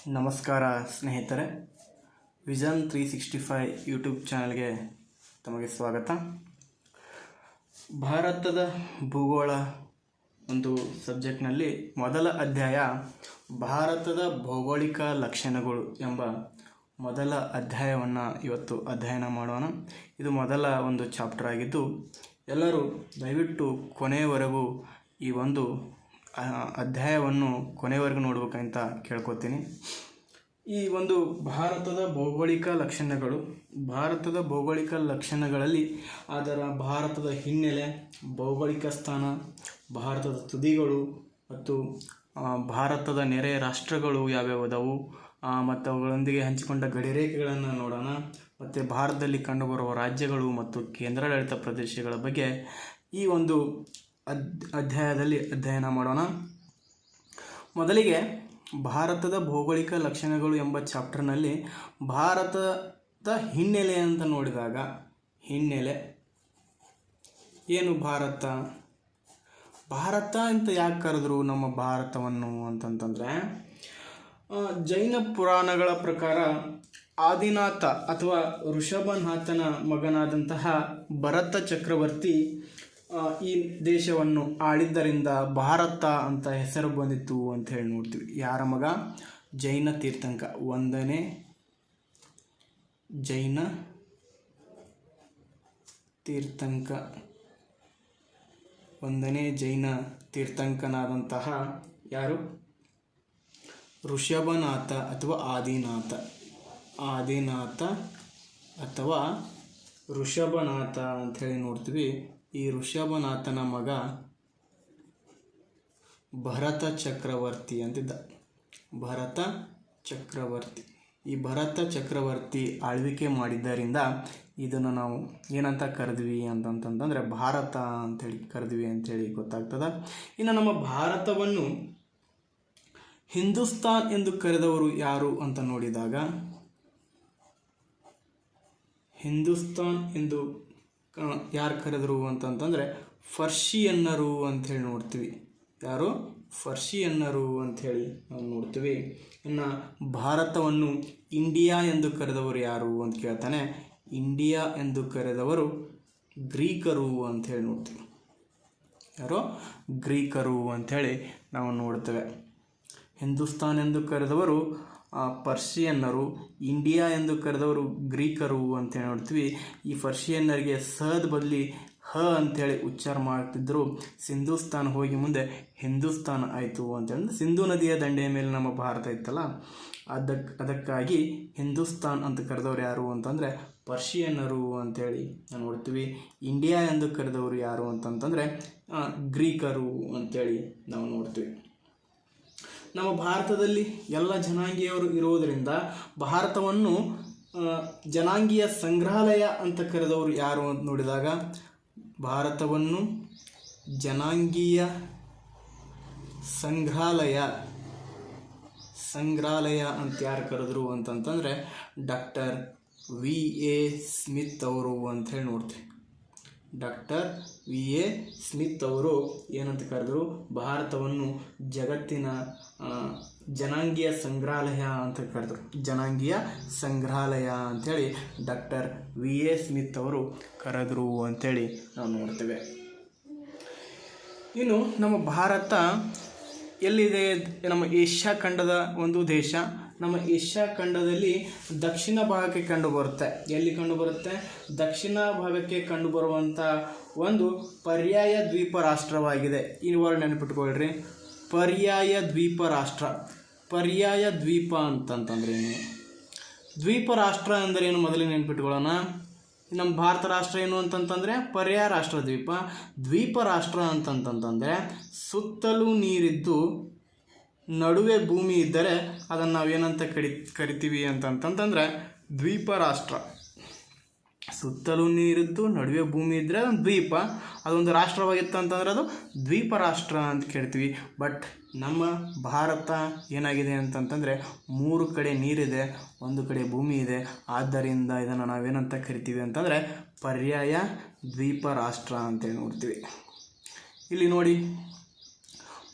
ನಮಸ್ಕಾರ ಸ್ನೇಹಿತರೆ, vision 365 YouTube ಚಾನಲ್ಗೆ ತಮಗೆ ಸ್ವಾಗತ. ಭಾರತದ ಭೂಗೋಳ ಒಂದು ಸಬ್ಜೆಕ್ಟ್ನಲ್ಲಿ ಮೊದಲ ಅಧ್ಯಾಯ ಭಾರತದ ಭೌಗೋಳಿಕ ಲಕ್ಷಣಗಳು ಎಂಬ ಮೊದಲ ಅಧ್ಯಾಯವನ್ನು ಇವತ್ತು ಅಧ್ಯಯನ ಮಾಡೋಣ. ಇದು ಮೊದಲ ಒಂದು ಚಾಪ್ಟರ್ ಆಗಿದ್ದು ಎಲ್ಲರೂ ದಯವಿಟ್ಟು ಕೊನೆಯವರೆಗೂ ಈ ಒಂದು ಅಧ್ಯಾಯವನ್ನು ಕೊನೆಯವರೆಗೂ ನೋಡಬೇಕಂತ ಕೇಳ್ಕೊತೀನಿ. ಈ ಒಂದು ಭಾರತದ ಭೌಗೋಳಿಕ ಲಕ್ಷಣಗಳಲ್ಲಿ ಭಾರತದ ಹಿನ್ನೆಲೆ, ಭೌಗೋಳಿಕ ಸ್ಥಾನ, ಭಾರತದ ತುದಿಗಳು ಮತ್ತು ಭಾರತದ ನೆರೆ ರಾಷ್ಟ್ರಗಳು ಯಾವ್ಯಾವ ಅದಾವು ಮತ್ತು ಅವುಗಳೊಂದಿಗೆ ಹಂಚಿಕೊಂಡ ಗಡಿರೇಖೆಗಳನ್ನು ನೋಡೋಣ. ಮತ್ತು ಭಾರತದಲ್ಲಿ ಕಂಡುಬರುವ ರಾಜ್ಯಗಳು ಮತ್ತು ಕೇಂದ್ರಾಡಳಿತ ಪ್ರದೇಶಗಳ ಬಗ್ಗೆ ಈ ಒಂದು ಅಧ್ಯಾಯದಲ್ಲಿ ಅಧ್ಯಯನ ಮಾಡೋಣ. ಮೊದಲಿಗೆ ಭಾರತದ ಭೌಗೋಳಿಕ ಲಕ್ಷಣಗಳು ಎಂಬ ಚಾಪ್ಟರ್ನಲ್ಲಿ ಭಾರತದ ಹಿನ್ನೆಲೆ ಅಂತ ನೋಡಿದಾಗ, ಹಿನ್ನೆಲೆ ಏನು? ಭಾರತ ಅಂತ ಯಾಕೆ ಕರೆದ್ರು ನಮ್ಮ ಭಾರತವನ್ನು ಅಂತಂತಂದರೆ, ಜೈನ ಪುರಾಣಗಳ ಪ್ರಕಾರ ಆದಿನಾಥ ಅಥವಾ ಋಷಭನಾಥನ ಮಗನಾದಂತಹ ಭರತ ಚಕ್ರವರ್ತಿ ಈ ದೇಶವನ್ನು ಆಳಿದ್ದರಿಂದ ಭಾರತ ಅಂತ ಹೆಸರು ಬಂದಿತ್ತು ಅಂತ ಹೇಳಿ ನೋಡ್ತೀವಿ. ಯಾರ ಮಗ? ಜೈನ ತೀರ್ಥಂಕ, ಒಂದನೇ ಜೈನ ತೀರ್ಥಂಕನಾದಂತಹ ಯಾರು? ಋಷಭನಾಥ ಅಥವಾ ಆದಿನಾಥ ಅಥವಾ ಋಷಭನಾಥ ಅಂಥೇಳಿ ನೋಡ್ತೀವಿ. ಈ ಋಷಭನಾಥನ ಮಗ ಭರತ ಚಕ್ರವರ್ತಿ ಅಂತಿದ್ದ. ಈ ಭರತ ಚಕ್ರವರ್ತಿ ಆಳ್ವಿಕೆ ಮಾಡಿದ್ದರಿಂದ ಇದನ್ನು ನಾವು ಏನಂತ ಕರೆದ್ವಿ ಅಂತಂತಂದರೆ ಭಾರತ ಅಂಥೇಳಿ ಕರೆದ್ವಿ ಅಂಥೇಳಿ ಗೊತ್ತಾಗ್ತದೆ. ಇನ್ನು ನಮ್ಮ ಭಾರತವನ್ನು ಹಿಂದೂಸ್ತಾನ್ ಎಂದು ಕರೆದವರು ಯಾರು ಅಂತ ನೋಡಿದಾಗ, ಹಿಂದೂಸ್ತಾನ್ ಎಂದು ಯಾರು ಕರೆದರು ಅಂತಂತಂದರೆ ಪರ್ಷಿಯನ್ನರು ಅಂಥೇಳಿ ನೋಡ್ತೀವಿ. ಯಾರು? ಪರ್ಷಿಯನ್ನರು ಅಂಥೇಳಿ ನಾವು ನೋಡ್ತೀವಿ. ಇನ್ನು ಭಾರತವನ್ನು ಇಂಡಿಯಾ ಎಂದು ಕರೆದವರು ಯಾರು ಅಂತ ಕೇಳ್ತಾನೆ. ಇಂಡಿಯಾ ಎಂದು ಕರೆದವರು ಗ್ರೀಕರು ಅಂಥೇಳಿ ನೋಡ್ತೀವಿ. ಯಾರೋ ಗ್ರೀಕರು ಅಂಥೇಳಿ ನಾವು ನೋಡ್ತೇವೆ. ಹಿಂದೂಸ್ತಾನ್ ಎಂದು ಕರೆದವರು ಪರ್ಷಿಯನ್ನರು, ಇಂಡಿಯಾ ಎಂದು ಕರೆದವರು ಗ್ರೀಕರು ಅಂತೇಳಿ ನೋಡ್ತೀವಿ. ಈ ಪರ್ಷಿಯನ್ನರಿಗೆ ಸದ ಬದಲಿ ಹ ಅಂಥೇಳಿ ಉಚ್ಚಾರ ಮಾಡ್ತಿದ್ದರು. ಸಿಂಧೂಸ್ತಾನ್ ಹೋಗಿ ಮುಂದೆ ಹಿಂದೂಸ್ತಾನ್ ಆಯಿತು ಅಂತೇಳಿ, ಸಿಂಧೂ ನದಿಯ ದಂಡೆಯ ಮೇಲೆ ನಮ್ಮ ಭಾರತ ಇತ್ತಲ್ಲ, ಅದಕ್ಕಾಗಿ ಹಿಂದೂಸ್ತಾನ್ ಅಂತ ಕರೆದವರು ಯಾರು ಅಂತಂದರೆ ಪರ್ಷಿಯನ್ನರು ಅಂಥೇಳಿ ನಾವು ನೋಡ್ತೀವಿ. ಇಂಡಿಯಾ ಎಂದು ಕರೆದವರು ಯಾರು ಅಂತಂತಂದರೆ ಗ್ರೀಕರು ಅಂಥೇಳಿ ನಾವು ನೋಡ್ತೀವಿ. ನಮ್ಮ ಭಾರತದಲ್ಲಿ ಎಲ್ಲ ಜನಾಂಗೀಯವರು ಇರುವುದರಿಂದ ಭಾರತವನ್ನು ಜನಾಂಗೀಯ ಸಂಗ್ರಹಾಲಯ ಅಂತ ಕರೆದವರು ಯಾರು ಅಂತ ನೋಡಿದಾಗ, ಭಾರತವನ್ನು ಜನಾಂಗೀಯ ಸಂಗ್ರಹಾಲಯ ಅಂತ ಯಾರು ಕರೆದ್ರು ಅಂತಂತಂದರೆ ಡಾಕ್ಟರ್ ವಿ.ಎ. ಸ್ಮಿತ್ ಅವರು ಅಂಥೇಳಿ ನೋಡ್ತೀವಿ. ಡಾಕ್ಟರ್ ವಿ.ಎ. ಸ್ಮಿತ್ ಅವರು ಏನಂತ ಕರೆದ್ರು? ಭಾರತವನ್ನು ಜಗತ್ತಿನ ಜನಾಂಗೀಯ ಸಂಗ್ರಹಾಲಯ ಅಂತ ಕರೆದ್ರು. ಜನಾಂಗೀಯ ಸಂಗ್ರಹಾಲಯ ಅಂಥೇಳಿ ಡಾಕ್ಟರ್ ವಿ.ಎ. ಸ್ಮಿತ್ ಅವರು ಕರೆದ್ರು ಅಂಥೇಳಿ ನಾವು ನೋಡ್ತೇವೆ. ಇನ್ನು ನಮ್ಮ ಭಾರತ ಎಲ್ಲಿದೆ? ನಮ್ಮ ಏಷ್ಯಾ ಖಂಡದ ಒಂದು ದೇಶ. ನಮ್ಮ ಏಷ್ಯಾ ಖಂಡದಲ್ಲಿ ದಕ್ಷಿಣ ಭಾಗಕ್ಕೆ ಕಂಡುಬರುತ್ತೆ. ಎಲ್ಲಿ ಕಂಡುಬರುತ್ತೆ? ದಕ್ಷಿಣ ಭಾಗಕ್ಕೆ ಕಂಡುಬರುವಂಥ ಒಂದು ಪರ್ಯಾಯ ದ್ವೀಪ ರಾಷ್ಟ್ರವಾಗಿದೆ. ಈ ವರ್ಡ್ ನೆನಪಿಟ್ಕೊಳ್ರಿ, ಪರ್ಯಾಯ ದ್ವೀಪ ರಾಷ್ಟ್ರ. ಪರ್ಯಾಯ ದ್ವೀಪ ಅಂತಂತಂದ್ರೆ ಏನು? ದ್ವೀಪ ರಾಷ್ಟ್ರ ಅಂದರೆ ಏನು ಮೊದಲಿಗೆ ನೆನಪಿಟ್ಕೊಳ್ಳೋಣ. ನಮ್ಮ ಭಾರತ ರಾಷ್ಟ್ರ ಏನು ಅಂತಂತಂದರೆ ಪರ್ಯಾಯ ರಾಷ್ಟ್ರ ದ್ವೀಪ ರಾಷ್ಟ್ರ ಅಂತಂತಂದರೆ ಸುತ್ತಲೂ ನೀರಿದ್ದು ನಡುವೆ ಭೂಮಿ ಇದ್ದರೆ ಅದನ್ನು ನಾವೇನಂತ ಕರಿತೀವಿ ಅಂತಂತಂದರೆ ದ್ವೀಪ ರಾಷ್ಟ್ರ. ಸುತ್ತಲೂ ನೀರಿದ್ದು ನಡುವೆ ಭೂಮಿ ಇದ್ದರೆ ಅದೊಂದು ದ್ವೀಪ, ಅದೊಂದು ರಾಷ್ಟ್ರವಾಗಿತ್ತು ಅಂತಂದರೆ ಅದು ದ್ವೀಪ ರಾಷ್ಟ್ರ ಅಂತ ಕೇಳ್ತೀವಿ. ಬಟ್ ನಮ್ಮ ಭಾರತ ಏನಾಗಿದೆ ಅಂತಂತಂದರೆ 3 ಕಡೆ ನೀರಿದೆ, 1 ಕಡೆ ಭೂಮಿ ಇದೆ. ಆದ್ದರಿಂದ ಇದನ್ನು ನಾವೇನಂತ ಕರಿತೀವಿ ಅಂತಂದರೆ ಪರ್ಯಾಯ ದ್ವೀಪ ರಾಷ್ಟ್ರ ಅಂತೇಳಿ ನೋಡ್ತೀವಿ. ಇಲ್ಲಿ ನೋಡಿ,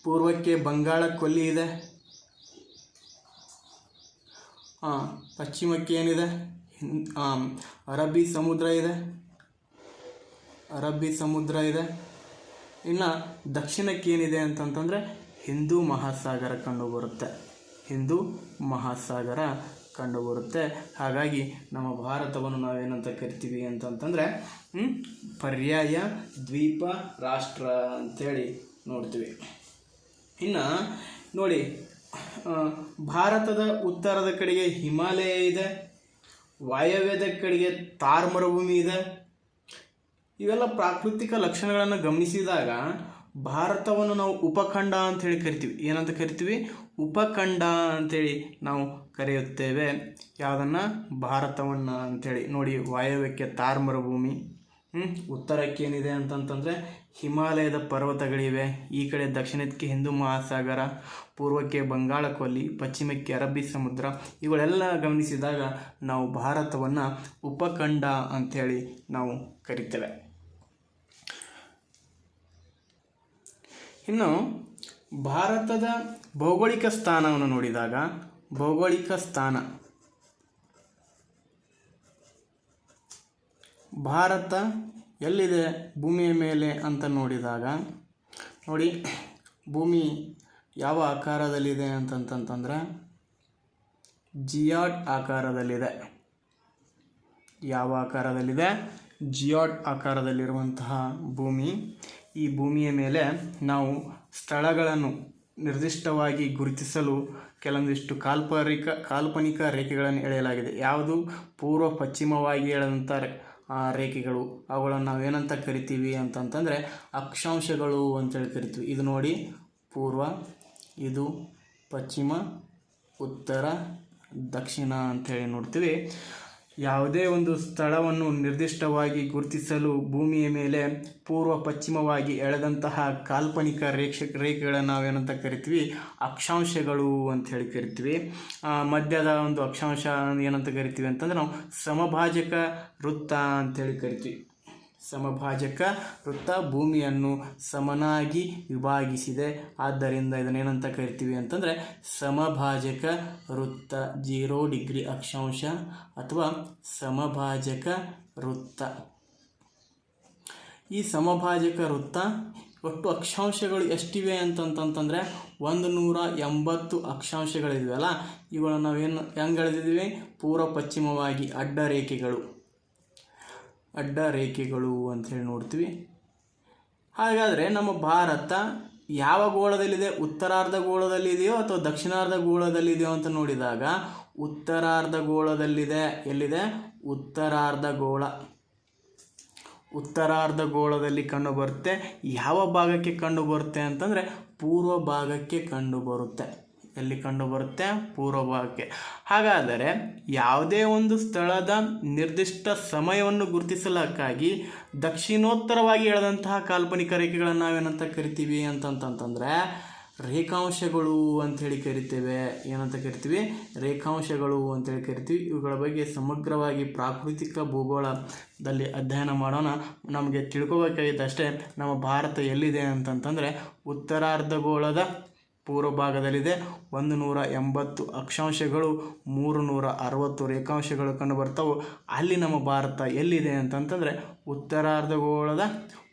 ಪೂರ್ವಕ್ಕೆ ಬಂಗಾಳ ಕೊಲ್ಲಿ ಇದೆ, ಪಶ್ಚಿಮಕ್ಕೆ ಏನಿದೆ? ಅರಬ್ಬಿ ಸಮುದ್ರ ಇದೆ. ಇನ್ನು ದಕ್ಷಿಣಕ್ಕೆ ಏನಿದೆ ಅಂತಂತಂದರೆ ಹಿಂದೂ ಮಹಾಸಾಗರ ಕಂಡುಬರುತ್ತೆ. ಹಾಗಾಗಿ ನಮ್ಮ ಭಾರತವನ್ನು ನಾವೇನಂತ ಕರಿತೀವಿ ಅಂತಂತಂದರೆ ಪರ್ಯಾಯ ದ್ವೀಪ ರಾಷ್ಟ್ರ ಅಂಥೇಳಿ ನೋಡ್ತೀವಿ. ಇನ್ನು ನೋಡಿ, ಭಾರತದ ಉತ್ತರದ ಕಡೆಗೆ ಹಿಮಾಲಯ ಇದೆ, ವಾಯವ್ಯದ ಕಡೆಗೆ ಥಾರ್ ಮರುಭೂಮಿ ಇದೆ. ಇವೆಲ್ಲ ಪ್ರಾಕೃತಿಕ ಲಕ್ಷಣಗಳನ್ನು ಗಮನಿಸಿದಾಗ ಭಾರತವನ್ನು ನಾವು ಉಪಖಂಡ ಅಂಥೇಳಿ ಕರಿತೀವಿ. ಏನಂತ ಕರಿತೀವಿ? ಉಪಖಂಡ ಅಂಥೇಳಿ ನಾವು ಕರೆಯುತ್ತೇವೆ. ಯಾವುದನ್ನು? ಭಾರತವನ್ನು ಅಂಥೇಳಿ. ನೋಡಿ, ವಾಯವ್ಯಕ್ಕೆ ಥಾರ್ ಮರುಭೂಮಿ, ಉತ್ತರಕ್ಕೆ ಏನಿದೆ ಅಂತಂತಂದರೆ ಹಿಮಾಲಯದ ಪರ್ವತಗಳಿವೆ, ಈ ಕಡೆ ದಕ್ಷಿಣಕ್ಕೆ ಹಿಂದೂ ಮಹಾಸಾಗರ, ಪೂರ್ವಕ್ಕೆ ಬಂಗಾಳ ಕೊಲ್ಲಿ, ಪಶ್ಚಿಮಕ್ಕೆ ಅರಬ್ಬಿ ಸಮುದ್ರ. ಇವುಗಳೆಲ್ಲ ಗಮನಿಸಿದಾಗ ನಾವು ಭಾರತವನ್ನು ಉಪಖಂಡ ಅಂಥೇಳಿ ನಾವು ಕರಿತೇವೆ. ಇನ್ನು ಭಾರತದ ಭೌಗೋಳಿಕ ಸ್ಥಾನವನ್ನು ನೋಡಿದಾಗ, ಭಾರತ ಎಲ್ಲಿದೆ ಭೂಮಿಯ ಮೇಲೆ ಅಂತ ನೋಡಿದಾಗ, ನೋಡಿ ಭೂಮಿ ಯಾವ ಆಕಾರದಲ್ಲಿದೆ ಅಂತಂತಂದರೆ ಜಿಯಾಡ್ ಆಕಾರದಲ್ಲಿದೆ. ಯಾವ ಆಕಾರದಲ್ಲಿದೆ? ಜಿಯಾಡ್ ಆಕಾರದಲ್ಲಿರುವಂತಹ ಭೂಮಿ. ಈ ಭೂಮಿಯ ಮೇಲೆ ನಾವು ಸ್ಥಳಗಳನ್ನು ನಿರ್ದಿಷ್ಟವಾಗಿ ಗುರುತಿಸಲು ಕೆಲವೊಂದಿಷ್ಟು ಕಾಲ್ಪನಿಕ ರೇಖೆಗಳನ್ನು ಎಳೆಯಲಾಗಿದೆ. ಯಾವುದು? ಪೂರ್ವ ಪಶ್ಚಿಮವಾಗಿ ಎಳೆದಂಥ ರೇಖೆಗಳು. ಅವುಗಳನ್ನು ನಾವೇನಂತ ಕರಿತೀವಿ ಅಂತಂತಂದರೆ ಅಕ್ಷಾಂಶಗಳು ಅಂತೇಳಿ ಕರಿತೀವಿ. ಇದು ನೋಡಿ, ಪೂರ್ವ, ಇದು ಪಶ್ಚಿಮ, ಉತ್ತರ, ದಕ್ಷಿಣ ಅಂಥೇಳಿ ನೋಡ್ತೀವಿ. ಯಾವುದೇ ಒಂದು ಸ್ಥಳವನ್ನು ನಿರ್ದಿಷ್ಟವಾಗಿ ಗುರುತಿಸಲು ಭೂಮಿಯ ಮೇಲೆ ಪೂರ್ವ ಪಶ್ಚಿಮವಾಗಿ ಎಳೆದಂತಹ ಕಾಲ್ಪನಿಕ ರೇಖೆಗಳನ್ನು ನಾವೇನಂತ ಕರಿತೀವಿ? ಅಕ್ಷಾಂಶಗಳು ಅಂಥೇಳಿ ಕರಿತೀವಿ. ಮಧ್ಯದ ಒಂದು ಅಕ್ಷಾಂಶ ಏನಂತ ಕರಿತೀವಿ ಅಂತಂದರೆ ನಾವು ಸಮಭಾಜಕ ವೃತ್ತ ಅಂಥೇಳಿ ಕರಿತೀವಿ. ಸಮಭಾಜಕ ವೃತ್ತ ಭೂಮಿಯನ್ನು ಸಮನಾಗಿ ವಿಭಾಗಿಸಿದೆ, ಆದ್ದರಿಂದ ಇದನ್ನೇನಂತ ಕರಿತೀವಿ ಅಂತಂದರೆ ಸಮಭಾಜಕ ವೃತ್ತ. 0 ಡಿಗ್ರಿ ಅಕ್ಷಾಂಶ ಅಥವಾ ಸಮಭಾಜಕ ವೃತ್ತ. ಈ ಸಮಭಾಜಕ ವೃತ್ತ ಒಟ್ಟು ಅಕ್ಷಾಂಶಗಳು ಎಷ್ಟಿವೆ ಅಂತಂತಂದರೆ 180 ಅಕ್ಷಾಂಶಗಳಿವೆಯಲ್ಲ, ಇವುಗಳನ್ನು ನಾವೇನು ಹೆಂಗೆ ಎಳೆದಿದ್ದೀವಿ? ಪೂರ್ವ ಪಶ್ಚಿಮವಾಗಿ ಅಡ್ಡ ರೇಖೆಗಳು ಅಂಥೇಳಿ ನೋಡ್ತೀವಿ. ಹಾಗಾದರೆ ನಮ್ಮ ಭಾರತ ಯಾವ ಗೋಳದಲ್ಲಿದೆ? ಉತ್ತರಾರ್ಧ ಗೋಳದಲ್ಲಿದೆಯೋ ಅಥವಾ ದಕ್ಷಿಣಾರ್ಧ ಗೋಳದಲ್ಲಿದೆಯೋ ಅಂತ ನೋಡಿದಾಗ ಉತ್ತರಾರ್ಧ ಗೋಳದಲ್ಲಿದೆ. ಎಲ್ಲಿದೆ? ಉತ್ತರಾರ್ಧ ಗೋಳದಲ್ಲಿ ಕಂಡುಬರುತ್ತೆ. ಯಾವ ಭಾಗಕ್ಕೆ ಕಂಡುಬರುತ್ತೆ ಅಂತಂದರೆ ಪೂರ್ವ ಭಾಗಕ್ಕೆ ಕಂಡುಬರುತ್ತೆ. ಎಲ್ಲಿ ಕಂಡುಬರುತ್ತೆ? ಪೂರ್ವ ಭಾಗಕ್ಕೆ. ಹಾಗಾದರೆ ಯಾವುದೇ ಒಂದು ಸ್ಥಳದ ನಿರ್ದಿಷ್ಟ ಸಮಯವನ್ನು ಗುರುತಿಸಲಕ್ಕಾಗಿ ದಕ್ಷಿಣೋತ್ತರವಾಗಿ ಎಳೆದಂತಹ ಕಾಲ್ಪನಿಕ ರೇಖೆಗಳನ್ನು ನಾವೇನಂತ ಕರಿತೀವಿ ಅಂತಂತಂದರೆ ರೇಖಾಂಶಗಳು ಅಂಥೇಳಿ ಕರಿತೇವೆ. ಏನಂತ ಕರಿತೀವಿ? ರೇಖಾಂಶಗಳು ಅಂಥೇಳಿ ಕರಿತೀವಿ. ಇವುಗಳ ಬಗ್ಗೆ ಸಮಗ್ರವಾಗಿ ಪ್ರಾಕೃತಿಕ ಭೂಗೋಳದಲ್ಲಿ ಅಧ್ಯಯನ ಮಾಡೋಣ. ನಮಗೆ ತಿಳ್ಕೋಬೇಕಾಗಿದ್ದಷ್ಟೇ, ನಮ್ಮ ಭಾರತ ಎಲ್ಲಿದೆ ಅಂತಂತಂದರೆ ಉತ್ತರಾರ್ಧಗೋಳದ ಪೂರ್ವ ಭಾಗದಲ್ಲಿದೆ. 180 ಅಕ್ಷಾಂಶಗಳು, 360 ರೇಖಾಂಶಗಳು ಕಂಡುಬರ್ತವೆ. ಅಲ್ಲಿ ನಮ್ಮ ಭಾರತ ಎಲ್ಲಿದೆ ಅಂತಂತಂದರೆ ಉತ್ತರಾರ್ಧಗೋಳದ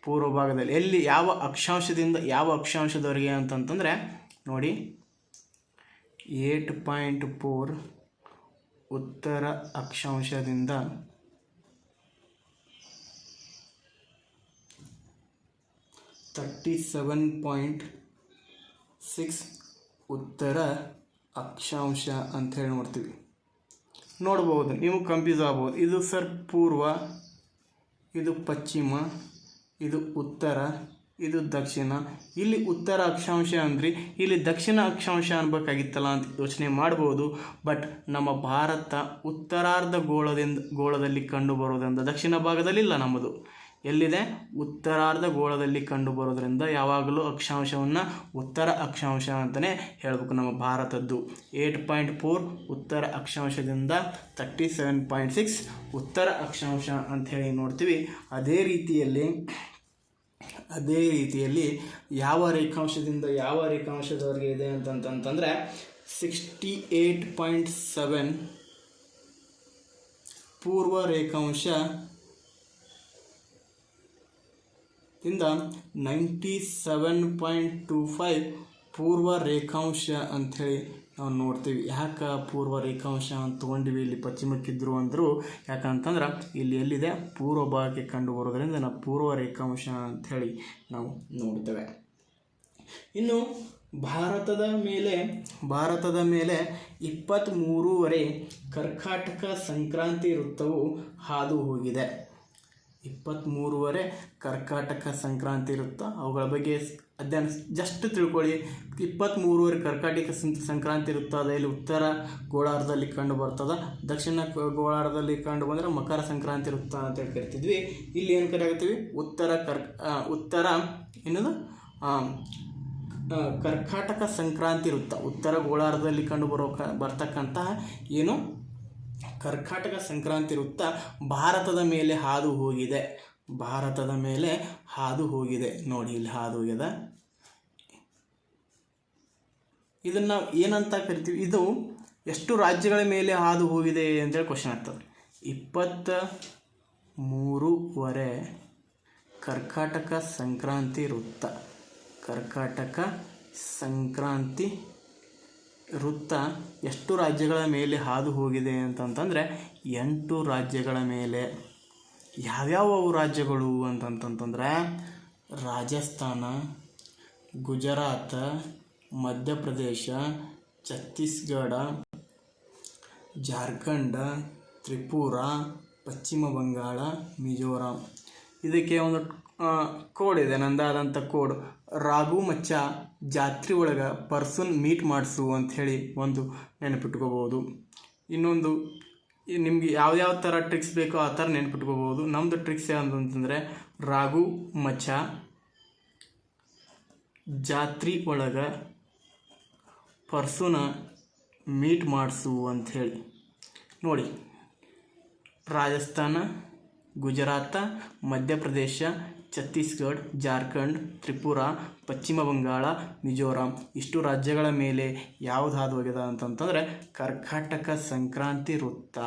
ಪೂರ್ವ ಭಾಗದಲ್ಲಿ. ಎಲ್ಲಿ? ಯಾವ ಅಕ್ಷಾಂಶದಿಂದ ಯಾವ ಅಕ್ಷಾಂಶದವರೆಗೆ ಅಂತಂತಂದರೆ ನೋಡಿ, 8.4 ಉತ್ತರ ಅಕ್ಷಾಂಶದಿಂದ 37.6 ಉತ್ತರ ಅಕ್ಷಾಂಶ ಅಂಥೇಳಿ ನೋಡ್ತೀವಿ. ನೋಡ್ಬೋದು, ನೀವು ಕನ್ಫ್ಯೂಸ್ ಆಗ್ಬೋದು. ಇದು ಸರ್ ಪೂರ್ವ, ಇದು ಪಶ್ಚಿಮ, ಇದು ಉತ್ತರ, ಇದು ದಕ್ಷಿಣ. ಇಲ್ಲಿ ಉತ್ತರ ಅಕ್ಷಾಂಶ ಅಂದ್ರಿ, ಇಲ್ಲಿ ದಕ್ಷಿಣ ಅಕ್ಷಾಂಶ ಅನ್ಬೇಕಾಗಿತ್ತಲ್ಲ ಅಂತ ಯೋಚನೆ ಮಾಡ್ಬೋದು. ಬಟ್ ನಮ್ಮ ಭಾರತ ಉತ್ತರಾರ್ಧ ಗೋಳದಲ್ಲಿ ಕಂಡು ಬರೋದ್ರಿಂದ ದಕ್ಷಿಣ ಭಾಗದಲ್ಲಿ ಇಲ್ಲ. ನಮ್ಮದು ಎಲ್ಲಿದೆ? ಉತ್ತರಾರ್ಧ ಗೋಳದಲ್ಲಿ ಕಂಡು ಬರೋದ್ರಿಂದ ಯಾವಾಗಲೂ ಅಕ್ಷಾಂಶವನ್ನು ಉತ್ತರ ಅಕ್ಷಾಂಶ ಅಂತಲೇ ಹೇಳಬೇಕು. ನಮ್ಮ ಭಾರತದ್ದು 8.4 ಉತ್ತರ ಅಕ್ಷಾಂಶದಿಂದ 37.6 ಉತ್ತರ ಅಕ್ಷಾಂಶ ಅಂಥೇಳಿ ನೋಡ್ತೀವಿ. ಅದೇ ರೀತಿಯಲ್ಲಿ ಅದೇ ರೀತಿಯಲ್ಲಿ ಯಾವ ರೇಖಾಂಶದವರೆಗೆ ಇದೆ ಅಂತಂತಂದರೆ 68.7 ಪೂರ್ವ ರೇಖಾಂಶ ಇಂದ 97.25 ಪೂರ್ವ ರೇಖಾಂಶ ಅಂಥೇಳಿ ನಾವು ನೋಡ್ತೀವಿ. ಯಾಕೆ ಪೂರ್ವ ರೇಖಾಂಶ ಅಂತ ತೊಗೊಂಡಿವಿ, ಇಲ್ಲಿ ಪಶ್ಚಿಮಕ್ಕಿದ್ರು ಅಂದರು, ಯಾಕಂತಂದ್ರೆ ಇಲ್ಲಿ ಎಲ್ಲಿದೆ ಪೂರ್ವ ಭಾಗಕ್ಕೆ ಕಂಡು ಬರೋದರಿಂದ ನಾವು ಪೂರ್ವ ರೇಖಾಂಶ ಅಂಥೇಳಿ ನಾವು ನೋಡ್ತೇವೆ. ಇನ್ನು ಭಾರತದ ಮೇಲೆ 23 ಕರ್ಕಾಟಕ ಸಂಕ್ರಾಂತಿ ವೃತ್ತವು ಹಾದು ಹೋಗಿದೆ. 23 ಕರ್ಕಾಟಕ ಸಂಕ್ರಾಂತಿ ವೃತ್ತ, ಅವುಗಳ ಬಗ್ಗೆ ಅಧ್ಯಯನ ಜಸ್ಟ್ ತಿಳ್ಕೊಳ್ಳಿ. 23 ಕರ್ಕಾಟಕ ಸಂಕ್ರಾಂತಿ ವೃತ್ತ ಇಲ್ಲಿ ಉತ್ತರ ಗೋಳಾರ್ಧದಲ್ಲಿ ಕಂಡು ಬರ್ತದೆ. ದಕ್ಷಿಣ ಗೋಳಾರ್ಧದಲ್ಲಿ ಕಂಡು ಬಂದರೆ ಮಕರ ಸಂಕ್ರಾಂತಿ ವೃತ್ತ ಅಂತೇಳಿ ಕರಿತಿದ್ವಿ. ಇಲ್ಲಿ ಏನು ಕರೆಯುತ್ತೀವಿ, ಉತ್ತರ ಏನದು ಕರ್ಕಾಟಕ ಸಂಕ್ರಾಂತಿ ವೃತ್ತ, ಉತ್ತರ ಗೋಳಾರ್ಧದಲ್ಲಿ ಕಂಡು ಬರ್ತಕ್ಕಂತಹ ಏನು ಕರ್ಕಾಟಕ ಸಂಕ್ರಾಂತಿ ವೃತ್ತ ಭಾರತದ ಮೇಲೆ ಹಾದು ಹೋಗಿದೆ. ನೋಡಿ ಇಲ್ಲಿ ಹಾದು ಹೋಗಿದೆ. ಇದನ್ನು ನಾವು ಏನಂತ ಕರಿತೀವಿ, ಇದು ಎಷ್ಟು ರಾಜ್ಯಗಳ ಮೇಲೆ ಹಾದು ಹೋಗಿದೆ ಅಂತೇಳಿ ಕ್ವಶನ್ ಆಗ್ತದೆ. 23 ಕರ್ಕಾಟಕ ಸಂಕ್ರಾಂತಿ ವೃತ್ತ ಎಷ್ಟು ರಾಜ್ಯಗಳ ಮೇಲೆ ಹಾದು ಹೋಗಿದೆ ಅಂತಂತಂದರೆ 8 ರಾಜ್ಯಗಳ ಮೇಲೆ. ಯಾವ್ಯಾವ ರಾಜ್ಯಗಳು ಅಂತಂತಂದರೆ ರಾಜಸ್ಥಾನ, ಗುಜರಾತ್, ಮಧ್ಯಪ್ರದೇಶ, ಛತ್ತೀಸ್ಗಢ, ಜಾರ್ಖಂಡ್, ತ್ರಿಪುರ, ಪಶ್ಚಿಮ ಬಂಗಾಳ, ಮಿಜೋರಾಂ. ಇದಕ್ಕೆ ಒಂದು ಕೋಡ್ ಇದೆ, ನಂದಾದಂಥ ಕೋಡ್. ರಾಘು ಮಚ್ಚ ಜಾತ್ರೆ ಒಳಗೆ ಪರ್ಸನ್ ಮೀಟ್ ಮಾಡಿಸು ಅಂಥೇಳಿ ಒಂದು ನೆನಪಿಟ್ಕೋಬೋದು. ಇನ್ನೊಂದು ನಿಮಗೆ ಯಾವ್ಯಾವ ಥರ ಟ್ರಿಕ್ಸ್ ಬೇಕೋ ಆ ಥರ ನೆನಪಿಟ್ಕೋಬೋದು. ನಮ್ಮದು ಟ್ರಿಕ್ಸ್ ಅಂತಂತಂದರೆ ರಾಘು ಮಚ್ಚ ಜಾತ್ರೆ ಒಳಗೆ ಪರ್ಸನ ಮೀಟ್ ಮಾಡಿಸು ಅಂಥೇಳಿ. ನೋಡಿ, ರಾಜಸ್ಥಾನ, ಗುಜರಾತ, ಮಧ್ಯಪ್ರದೇಶ, ಛತ್ತೀಸ್ಗಢ, ಜಾರ್ಖಂಡ್, ತ್ರಿಪುರ, ಪಶ್ಚಿಮ ಬಂಗಾಳ, ಮಿಜೋರಾಂ ಇಷ್ಟು ರಾಜ್ಯಗಳ ಮೇಲೆ ಯಾವ್ದು ಹಾದು ಹೋಗ್ಯದ ಅಂತಂತಂದರೆ ಕರ್ಕಾಟಕ ಸಂಕ್ರಾಂತಿ ವೃತ್ತ.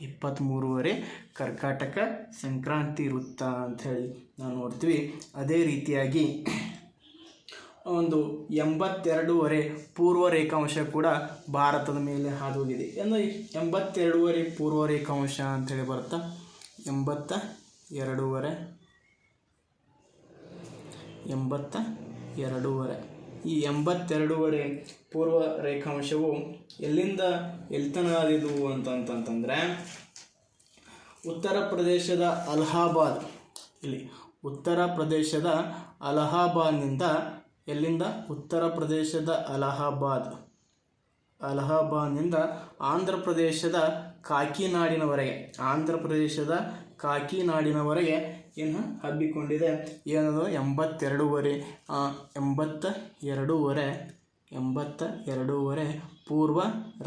23 ಕರ್ಕಾಟಕ ಸಂಕ್ರಾಂತಿ ವೃತ್ತ ಅಂಥೇಳಿ ನಾವು ನೋಡ್ತೀವಿ. ಅದೇ ರೀತಿಯಾಗಿ ಒಂದು 82 ಪೂರ್ವ ರೇಖಾಂಶ ಕೂಡ ಭಾರತದ ಮೇಲೆ ಹಾದು ಹೋಗಿದೆ. ಅಂದರೆ 82 ಪೂರ್ವ ರೇಖಾಂಶ ಅಂಥೇಳಿ ಬರುತ್ತಾ. 82 ಈ 82 ಪೂರ್ವ ರೇಖಾಂಶವು ಎಲ್ಲಿ ತನಕ ಆದಿದು ಅಂತಂತಂದರೆ ಉತ್ತರ ಪ್ರದೇಶದ ಅಲಹಾಬಾದ್, ಇಲ್ಲಿ ಉತ್ತರ ಪ್ರದೇಶದ ಅಲಹಾಬಾದ್ನಿಂದ ಎಲ್ಲಿಂದ ಉತ್ತರ ಪ್ರದೇಶದ ಅಲಹಾಬಾದ್ನಿಂದ ಆಂಧ್ರ ಪ್ರದೇಶದ ಕಾಕಿನಾಡಿನವರೆಗೆ ಏನು ಹಬ್ಬಿಕೊಂಡಿದೆ. ಏನದು 82 ಪೂರ್ವ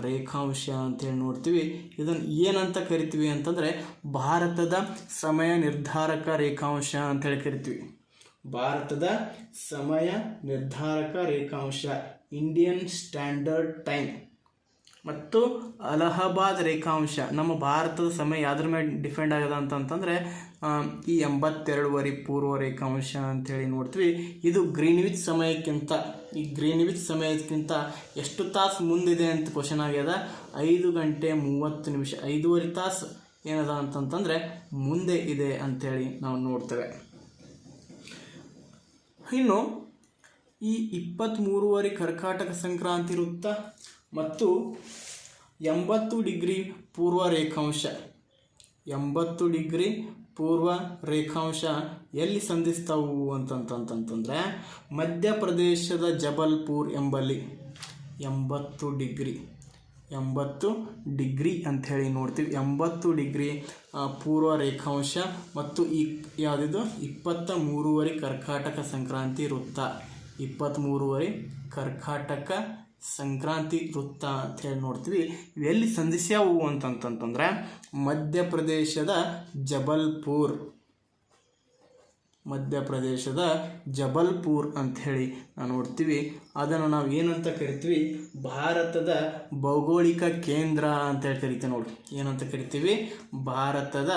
ರೇಖಾಂಶ ಅಂತೇಳಿ ನೋಡ್ತೀವಿ. ಇದನ್ನು ಏನಂತ ಕರಿತೀವಿ ಅಂತಂದರೆ ಭಾರತದ ಸಮಯ ನಿರ್ಧಾರಕ ರೇಖಾಂಶ ಅಂತೇಳಿ ಕರಿತೀವಿ. ಭಾರತದ ಸಮಯ ನಿರ್ಧಾರಕ ರೇಖಾಂಶ, ಇಂಡಿಯನ್ ಸ್ಟ್ಯಾಂಡರ್ಡ್ ಟೈಮ್. ಮತ್ತು ಅಲಹಾಬಾದ್ ರೇಖಾಂಶ ನಮ್ಮ ಭಾರತದ ಸಮಯ ಯಾವ್ದ್ರ ಮೇಲೆ ಡಿಪೆಂಡ್ ಆಗ್ಯದ ಅಂತಂತಂದರೆ ಈ 82 ಪೂರ್ವ ರೇಖಾಂಶ ಅಂಥೇಳಿ ನೋಡ್ತೀವಿ. ಇದು ಗ್ರೀನ್ವಿಚ್ ಸಮಯಕ್ಕಿಂತ ಎಷ್ಟು ತಾಸು ಮುಂದಿದೆ ಅಂತ ಕ್ವಶನ್ ಆಗ್ಯದ. 5 ಗಂಟೆ 30 ನಿಮಿಷ, 5.5 ತಾಸು ಏನದ ಅಂತಂತಂದರೆ ಮುಂದೆ ಇದೆ ಅಂಥೇಳಿ ನಾವು ನೋಡ್ತೇವೆ. ಇನ್ನು ಈ 23 ಕರ್ಕಾಟಕ ಸಂಕ್ರಾಂತಿ ವೃತ್ತ ಮತ್ತು 80 ಡಿಗ್ರಿ ಪೂರ್ವ ರೇಖಾಂಶ, 80 ಡಿಗ್ರಿ ಪೂರ್ವ ರೇಖಾಂಶ ಎಲ್ಲಿ ಸಂಧಿಸ್ತಾವು ಅಂತಂತಂತಂದರೆ ಮಧ್ಯಪ್ರದೇಶದ ಜಬಲ್ಪುರ್ ಎಂಬಲ್ಲಿ 80 ಡಿಗ್ರಿ ಅಂಥೇಳಿ ನೋಡ್ತೀವಿ. 80 ಡಿಗ್ರಿ ಪೂರ್ವ ರೇಖಾಂಶ ಮತ್ತು ಈ ಯಾವುದಿದು 23 ಕರ್ಕಾಟಕ ಸಂಕ್ರಾಂತಿ ವೃತ್ತ, 23 ಕರ್ಕಾಟಕ ಸಂಕ್ರಾಂತಿ ವೃತ್ತ ಅಂಥೇಳಿ ನೋಡ್ತೀವಿ. ಇವೆಲ್ಲಿ ಸಂಧಿಸ್ಯಾವು ಅಂತಂತಂದರೆ ಮಧ್ಯಪ್ರದೇಶದ ಜಬಲ್ಪುರ್ ಮಧ್ಯಪ್ರದೇಶದ ಜಬಲ್ಪುರ್ ಅಂಥೇಳಿ ನಾವು ನೋಡ್ತೀವಿ. ಅದನ್ನು ನಾವು ಏನಂತ ಕರಿತೀವಿ, ಭಾರತದ ಭೌಗೋಳಿಕ ಕೇಂದ್ರ ಅಂತೇಳಿ ಕರಿತೀವಿ. ನೋಡಿ, ಏನಂತ ಕರಿತೀವಿ, ಭಾರತದ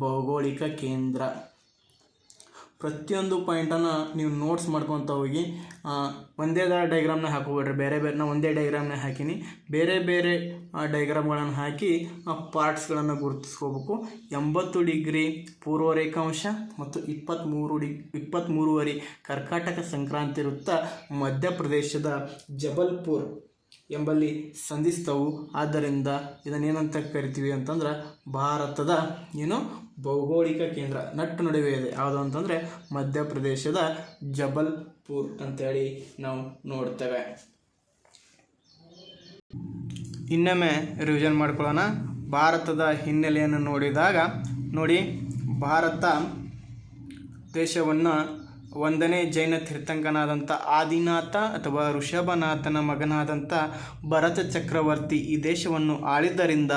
ಭೌಗೋಳಿಕ ಕೇಂದ್ರ. ಪ್ರತಿಯೊಂದು ಪಾಯಿಂಟನ್ನು ನೀವು ನೋಟ್ಸ್ ಮಾಡ್ಕೊತ ಹೋಗಿ. ಒಂದೇ ಡೈಗ್ರಾಮ್ನ ಹಾಕೋಬೇಡ್ರಿ, ಬೇರೆ ಬೇರೆ. ನಾನು ಒಂದೇ ಡೈಗ್ರಾಮ್ನ ಹಾಕೀನಿ, ಬೇರೆ ಬೇರೆ ಡೈಗ್ರಾಮ್ಗಳನ್ನು ಹಾಕಿ ಆ ಪಾರ್ಟ್ಸ್ಗಳನ್ನು ಗುರುತಿಸ್ಕೋಬೇಕು. 80 ಡಿಗ್ರಿ ಪೂರ್ವ ರೇಖಾಂಶ ಮತ್ತು 23.5 ಕರ್ಕಾಟಕ ಸಂಕ್ರಾಂತಿ ವೃತ್ತ ಮಧ್ಯಪ್ರದೇಶದ ಜಬಲ್ಪುರ್ ಎಂಬಲ್ಲಿ ಸಂಧಿಸ್ತವು. ಆದ್ದರಿಂದ ಇದನ್ನೇನಂತ ಕರಿತೀವಿ ಅಂತಂದ್ರೆ ಭಾರತದ ಭೌಗೋಳಿಕ ಕೇಂದ್ರ ನಟ್ಟು ನಡುವೆ ಇದೆ. ಯಾವುದು ಅಂತಂದರೆ ಮಧ್ಯಪ್ರದೇಶದ ಜಬಲ್ಪುರ್ ಅಂತೇಳಿ ನಾವು ನೋಡ್ತೇವೆ. ಇನ್ನೊಮ್ಮೆ ರಿವಿಷನ್ ಮಾಡ್ಕೊಳ್ಳೋಣ. ಭಾರತದ ಹಿನ್ನೆಲೆಯನ್ನು ನೋಡಿದಾಗ ನೋಡಿ, ಭಾರತ ದೇಶವನ್ನು 1ನೇ ಜೈನ ತೀರ್ಥಂಕನಾದಂಥ ಆದಿನಾಥ ಅಥವಾ ಋಷಭನಾಥನ ಮಗನಾದಂಥ ಭರತ ಚಕ್ರವರ್ತಿ ಈ ದೇಶವನ್ನು ಆಳಿದ್ದರಿಂದ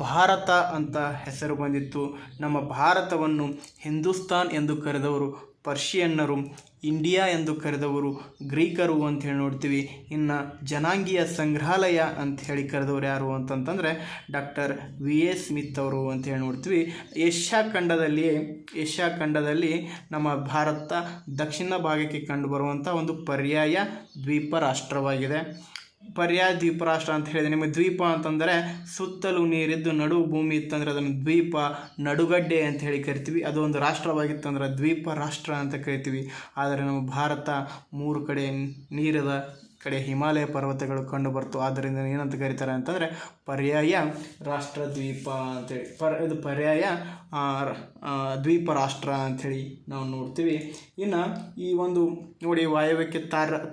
ಭಾರತ ಅಂತ ಹೆಸರು ಬಂದಿತ್ತು. ನಮ್ಮ ಭಾರತವನ್ನು ಹಿಂದೂಸ್ತಾನ್ ಎಂದು ಕರೆದವರು ಪರ್ಷಿಯನ್ನರು, ಇಂಡಿಯಾ ಎಂದು ಕರೆದವರು ಗ್ರೀಕರು ಅಂಥೇಳಿ ನೋಡ್ತೀವಿ. ಇನ್ನು ಜನಾಂಗೀಯ ಸಂಗ್ರಹಾಲಯ ಅಂಥೇಳಿ ಕರೆದವರು ಯಾರು ಅಂತಂತಂದರೆ ಡಾಕ್ಟರ್ V.A. ಸ್ಮಿತ್ ಅವರು ಅಂಥೇಳಿ ನೋಡ್ತೀವಿ. ಏಷ್ಯಾ ಖಂಡದಲ್ಲಿ ನಮ್ಮ ಭಾರತ ದಕ್ಷಿಣ ಭಾಗಕ್ಕೆ ಕಂಡುಬರುವಂಥ ಒಂದು ಪರ್ಯಾಯ ದ್ವೀಪ ರಾಷ್ಟ್ರವಾಗಿದೆ. ಪರ್ಯಾಯ ದ್ವೀಪ ರಾಷ್ಟ್ರ ಅಂತ ಹೇಳಿದೆ. ನಿಮಗೆ ದ್ವೀಪ ಅಂತಂದರೆ ಸುತ್ತಲೂ ನೀರಿದ್ದು ನಡು ಭೂಮಿ ಇತ್ತಂದರೆ ಅದನ್ನು ದ್ವೀಪ, ನಡುಗಡ್ಡೆ ಅಂತ ಹೇಳಿ ಕರಿತೀವಿ. ಅದು ಒಂದು ರಾಷ್ಟ್ರವಾಗಿತ್ತಂದ್ರೆ ದ್ವೀಪ ರಾಷ್ಟ್ರ ಅಂತ ಕರಿತೀವಿ. ಆದರೆ ನಮ್ಮ ಭಾರತ 3 ಕಡೆ ನೀರದ ಕಡೆ ಹಿಮಾಲಯ ಪರ್ವತಗಳು ಕಂಡು ಬರ್ತವೆ. ಆದ್ದರಿಂದ ಏನಂತ ಕರೀತಾರೆ ಅಂತಂದರೆ ಪರ್ಯಾಯ ರಾಷ್ಟ್ರ ದ್ವೀಪ ಅಂಥೇಳಿ, ಇದು ಪರ್ಯಾಯ ದ್ವೀಪ ರಾಷ್ಟ್ರ ಅಂಥೇಳಿ ನಾವು ನೋಡ್ತೀವಿ. ಇನ್ನು ಈ ಒಂದು ನೋಡಿ, ವಾಯವ್ಯಕ್ಕೆ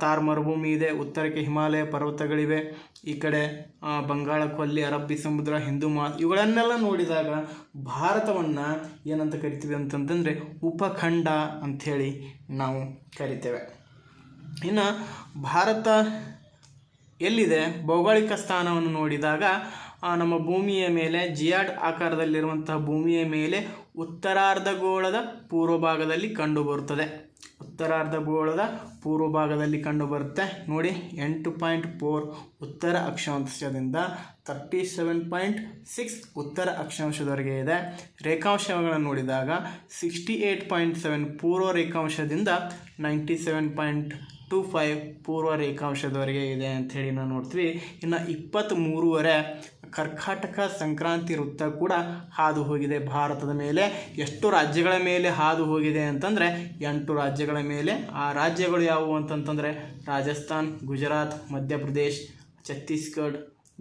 ತಾರ್ ಮರುಭೂಮಿ ಇದೆ, ಉತ್ತರಕ್ಕೆ ಹಿಮಾಲಯ ಪರ್ವತಗಳಿವೆ, ಈ ಕಡೆ ಬಂಗಾಳ ಕೊಲ್ಲಿ, ಅರಬ್ಬಿ ಸಮುದ್ರ, ಹಿಂದೂ ಇವುಗಳನ್ನೆಲ್ಲ ನೋಡಿದಾಗ ಭಾರತವನ್ನು ಏನಂತ ಕರಿತೀವಿ ಅಂತಂತಂದರೆ ಉಪಖಂಡ ಅಂಥೇಳಿ ನಾವು ಕರಿತೇವೆ. ಇನ್ನು ಭಾರತ ಎಲ್ಲಿದೆ, ಭೌಗೋಳಿಕ ಸ್ಥಾನವನ್ನು ನೋಡಿದಾಗ ನಮ್ಮ ಭೂಮಿಯ ಮೇಲೆ ಜಿಯಾಡ್ ಆಕಾರದಲ್ಲಿರುವಂತಹ ಭೂಮಿಯ ಮೇಲೆ ಉತ್ತರಾರ್ಧಗೋಳದ ಪೂರ್ವ ಭಾಗದಲ್ಲಿ ಕಂಡುಬರುತ್ತದೆ. ಉತ್ತರಾರ್ಧಗೋಳದ ಪೂರ್ವ ಭಾಗದಲ್ಲಿ ಕಂಡುಬರುತ್ತೆ. ನೋಡಿ, 8.4 ಉತ್ತರ ಅಕ್ಷಾಂಶದಿಂದ 37.6 ಉತ್ತರ ಅಕ್ಷಾಂಶದವರೆಗೆ ಇದೆ. ರೇಖಾಂಶಗಳನ್ನು ನೋಡಿದಾಗ 68.7 ಪೂರ್ವ ರೇಖಾಂಶದಿಂದ 97.25 ಪೂರ್ವ ರೇಖಾಂಶದವರೆಗೆ ಇದೆ ಅಂಥೇಳಿ ನಾವು ನೋಡ್ತೀವಿ. ಇನ್ನು 23.5 ಕರ್ಕಾಟಕ ಸಂಕ್ರಾಂತಿ ವೃತ್ತ ಕೂಡ ಹಾದು ಹೋಗಿದೆ ಭಾರತದ ಮೇಲೆ. ಎಷ್ಟು ರಾಜ್ಯಗಳ ಮೇಲೆ ಹಾದು ಹೋಗಿದೆ ಅಂತಂದರೆ 8 ರಾಜ್ಯಗಳ ಮೇಲೆ. ಆ ರಾಜ್ಯಗಳು ಯಾವುವು ಅಂತಂತಂದರೆ ರಾಜಸ್ಥಾನ್, ಗುಜರಾತ್, ಮಧ್ಯಪ್ರದೇಶ್, ಛತ್ತೀಸ್ಗಢ,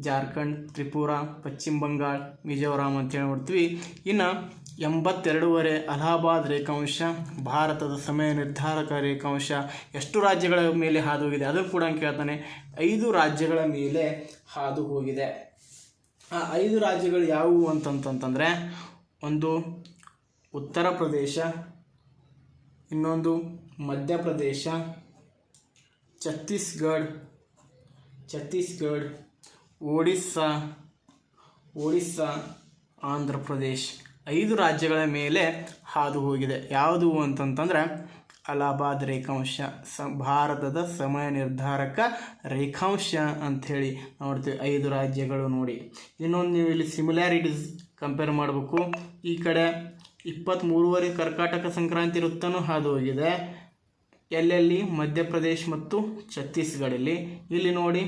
ಜಾರ್ಖಂಡ್, ತ್ರಿಪುರ, ಪಶ್ಚಿಮ ಬಂಗಾಳ, ಮಿಜೋರಾಂ ಅಂತೇಳಿ ನೋಡ್ತೀವಿ. ಇನ್ನು 82.5 ಅಲಹಾಬಾದ್ ರೇಖಾಂಶ ಭಾರತದ ಸಮಯ ನಿರ್ಧಾರಕ ರೇಖಾಂಶ. ಎಷ್ಟು ರಾಜ್ಯಗಳ ಮೇಲೆ ಹಾದು ಹೋಗಿದೆ ಅದನ್ನು ಕೂಡ ಕೇಳ್ತಾನೆ. 5 ರಾಜ್ಯಗಳ ಮೇಲೆ ಹಾದು ಹೋಗಿದೆ. ಆ 5 ರಾಜ್ಯಗಳು ಯಾವುವು ಅಂತಂತಂದರೆ ಒಂದು ಉತ್ತರ ಪ್ರದೇಶ, ಇನ್ನೊಂದು ಮಧ್ಯಪ್ರದೇಶ, ಛತ್ತೀಸ್ಗಢ, ಒಡಿಸ್ಸಾ, ಆಂಧ್ರ ಪ್ರದೇಶ್. 5 ರಾಜ್ಯಗಳ ಮೇಲೆ ಹಾದು ಹೋಗಿದೆ. ಯಾವುದು ಅಂತಂತಂದರೆ ಅಲಹಾಬಾದ್ ರೇಖಾಂಶ, ಭಾರತದ ಸಮಯ ನಿರ್ಧಾರಕ ರೇಖಾಂಶ ಅಂಥೇಳಿ ನೋಡ್ತೀವಿ. 5 ರಾಜ್ಯಗಳು ನೋಡಿ. ಇನ್ನೊಂದು ನೀವು ಇಲ್ಲಿ ಸಿಮಿಲ್ಯಾರಿಟೀಸ್ ಕಂಪೇರ್ ಮಾಡಬೇಕು. ಈ ಕಡೆ 23.5 ಕರ್ಕಾಟಕ ಸಂಕ್ರಾಂತಿ ವೃತ್ತನೂ ಹಾದು ಹೋಗಿದೆ. ಎಲ್ಲೆಲ್ಲಿ? ಮಧ್ಯಪ್ರದೇಶ್ ಮತ್ತು ಛತ್ತೀಸ್ಗಢಲ್ಲಿ. ಇಲ್ಲಿ ನೋಡಿ,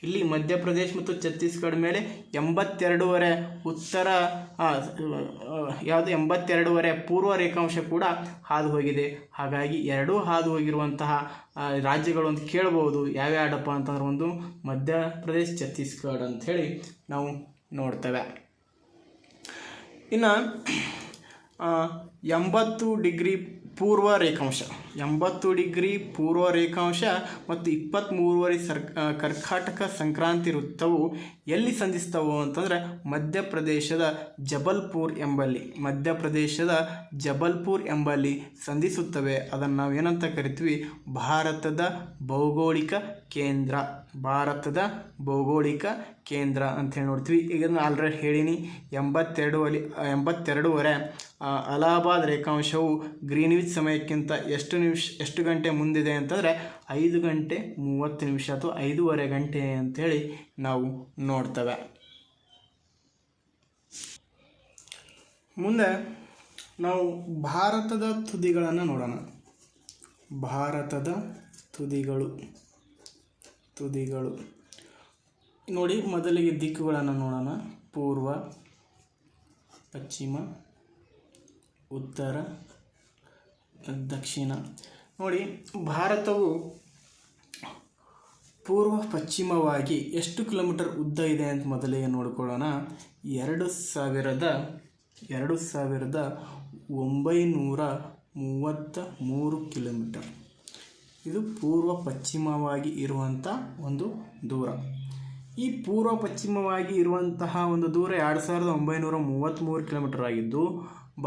ಇಲ್ಲಿ ಮಧ್ಯಪ್ರದೇಶ್ ಮತ್ತು ಛತ್ತೀಸ್ಗಢ ಮೇಲೆ 82.5 ಉತ್ತರ 82.5 ಪೂರ್ವ ರೇಖಾಂಶ ಕೂಡ ಹಾದು ಹೋಗಿದೆ. ಹಾಗಾಗಿ 2 ಹಾದು ಹೋಗಿರುವಂತಹ ರಾಜ್ಯಗಳು ಅಂತ ಕೇಳ್ಬೋದು. ಯಾವ್ಯಾವಪ್ಪ ಅಂತಂದ್ರೆ ಒಂದು ಮಧ್ಯಪ್ರದೇಶ್, ಛತ್ತೀಸ್ಗಢ ಅಂಥೇಳಿ ನಾವು ನೋಡ್ತೇವೆ. ಇನ್ನು 80 ಡಿಗ್ರಿ ಪೂರ್ವ ರೇಖಾಂಶ, 80 ಡಿಗ್ರಿ ಪೂರ್ವ ರೇಖಾಂಶ ಮತ್ತು 23.5 ಕರ್ಕಾಟಕ ಸಂಕ್ರಾಂತಿ ವೃತ್ತವು ಎಲ್ಲಿ ಸಂಧಿಸ್ತವು ಅಂತಂದರೆ ಮಧ್ಯಪ್ರದೇಶದ ಜಬಲ್ಪುರ್ ಎಂಬಲ್ಲಿ ಸಂಧಿಸುತ್ತವೆ. ಅದನ್ನು ನಾವು ಏನಂತ ಕರಿತೀವಿ? ಭಾರತದ ಭೌಗೋಳಿಕ ಕೇಂದ್ರ ಅಂತ ಹೇಳಿ ನೋಡ್ತೀವಿ. ಈಗ ಆಲ್ರೆಡಿ ಹೇಳಿನಿ, 82.5 ಅಲಹಾಬಾದ್ ರೇಖಾಂಶವು ಗ್ರೀನ್ವಿಚ್ ಸಮಯಕ್ಕಿಂತ ಎಷ್ಟು ಗಂಟೆ ಮುಂದಿದೆ ಅಂತಂದರೆ 5 ಗಂಟೆ 30 ನಿಮಿಷ ಅಥವಾ 5:30 ಗಂಟೆ ಅಂಥೇಳಿ ನಾವು ನೋಡ್ತೇವೆ. ಮುಂದೆ ನಾವು ಭಾರತದ ತುದಿಗಳನ್ನು ನೋಡೋಣ. ಭಾರತದ ತುದಿಗಳು ನೋಡಿ, ಮೊದಲಿಗೆ ದಿಕ್ಕುಗಳನ್ನು ನೋಡೋಣ. ಪೂರ್ವ, ಪಶ್ಚಿಮ, ಉತ್ತರ, ದಕ್ಷಿಣ. ನೋಡಿ, ಭಾರತವು ಪೂರ್ವ ಪಶ್ಚಿಮವಾಗಿ ಎಷ್ಟು ಕಿಲೋಮೀಟರ್ ಉದ್ದ ಇದೆ ಅಂತ ಮೊದಲಿಗೆ ನೋಡಿಕೊಳ್ಳೋಣ. 2933 ಕಿಲೋಮೀಟರ್. ಇದು ಪೂರ್ವ ಪಶ್ಚಿಮವಾಗಿ ಇರುವಂಥ ಒಂದು ದೂರ. ಈ ಪೂರ್ವ ಪಶ್ಚಿಮವಾಗಿ ಇರುವಂತಹ ಒಂದು ದೂರ 2933 ಕಿಲೋಮೀಟರ್ ಆಗಿದ್ದು,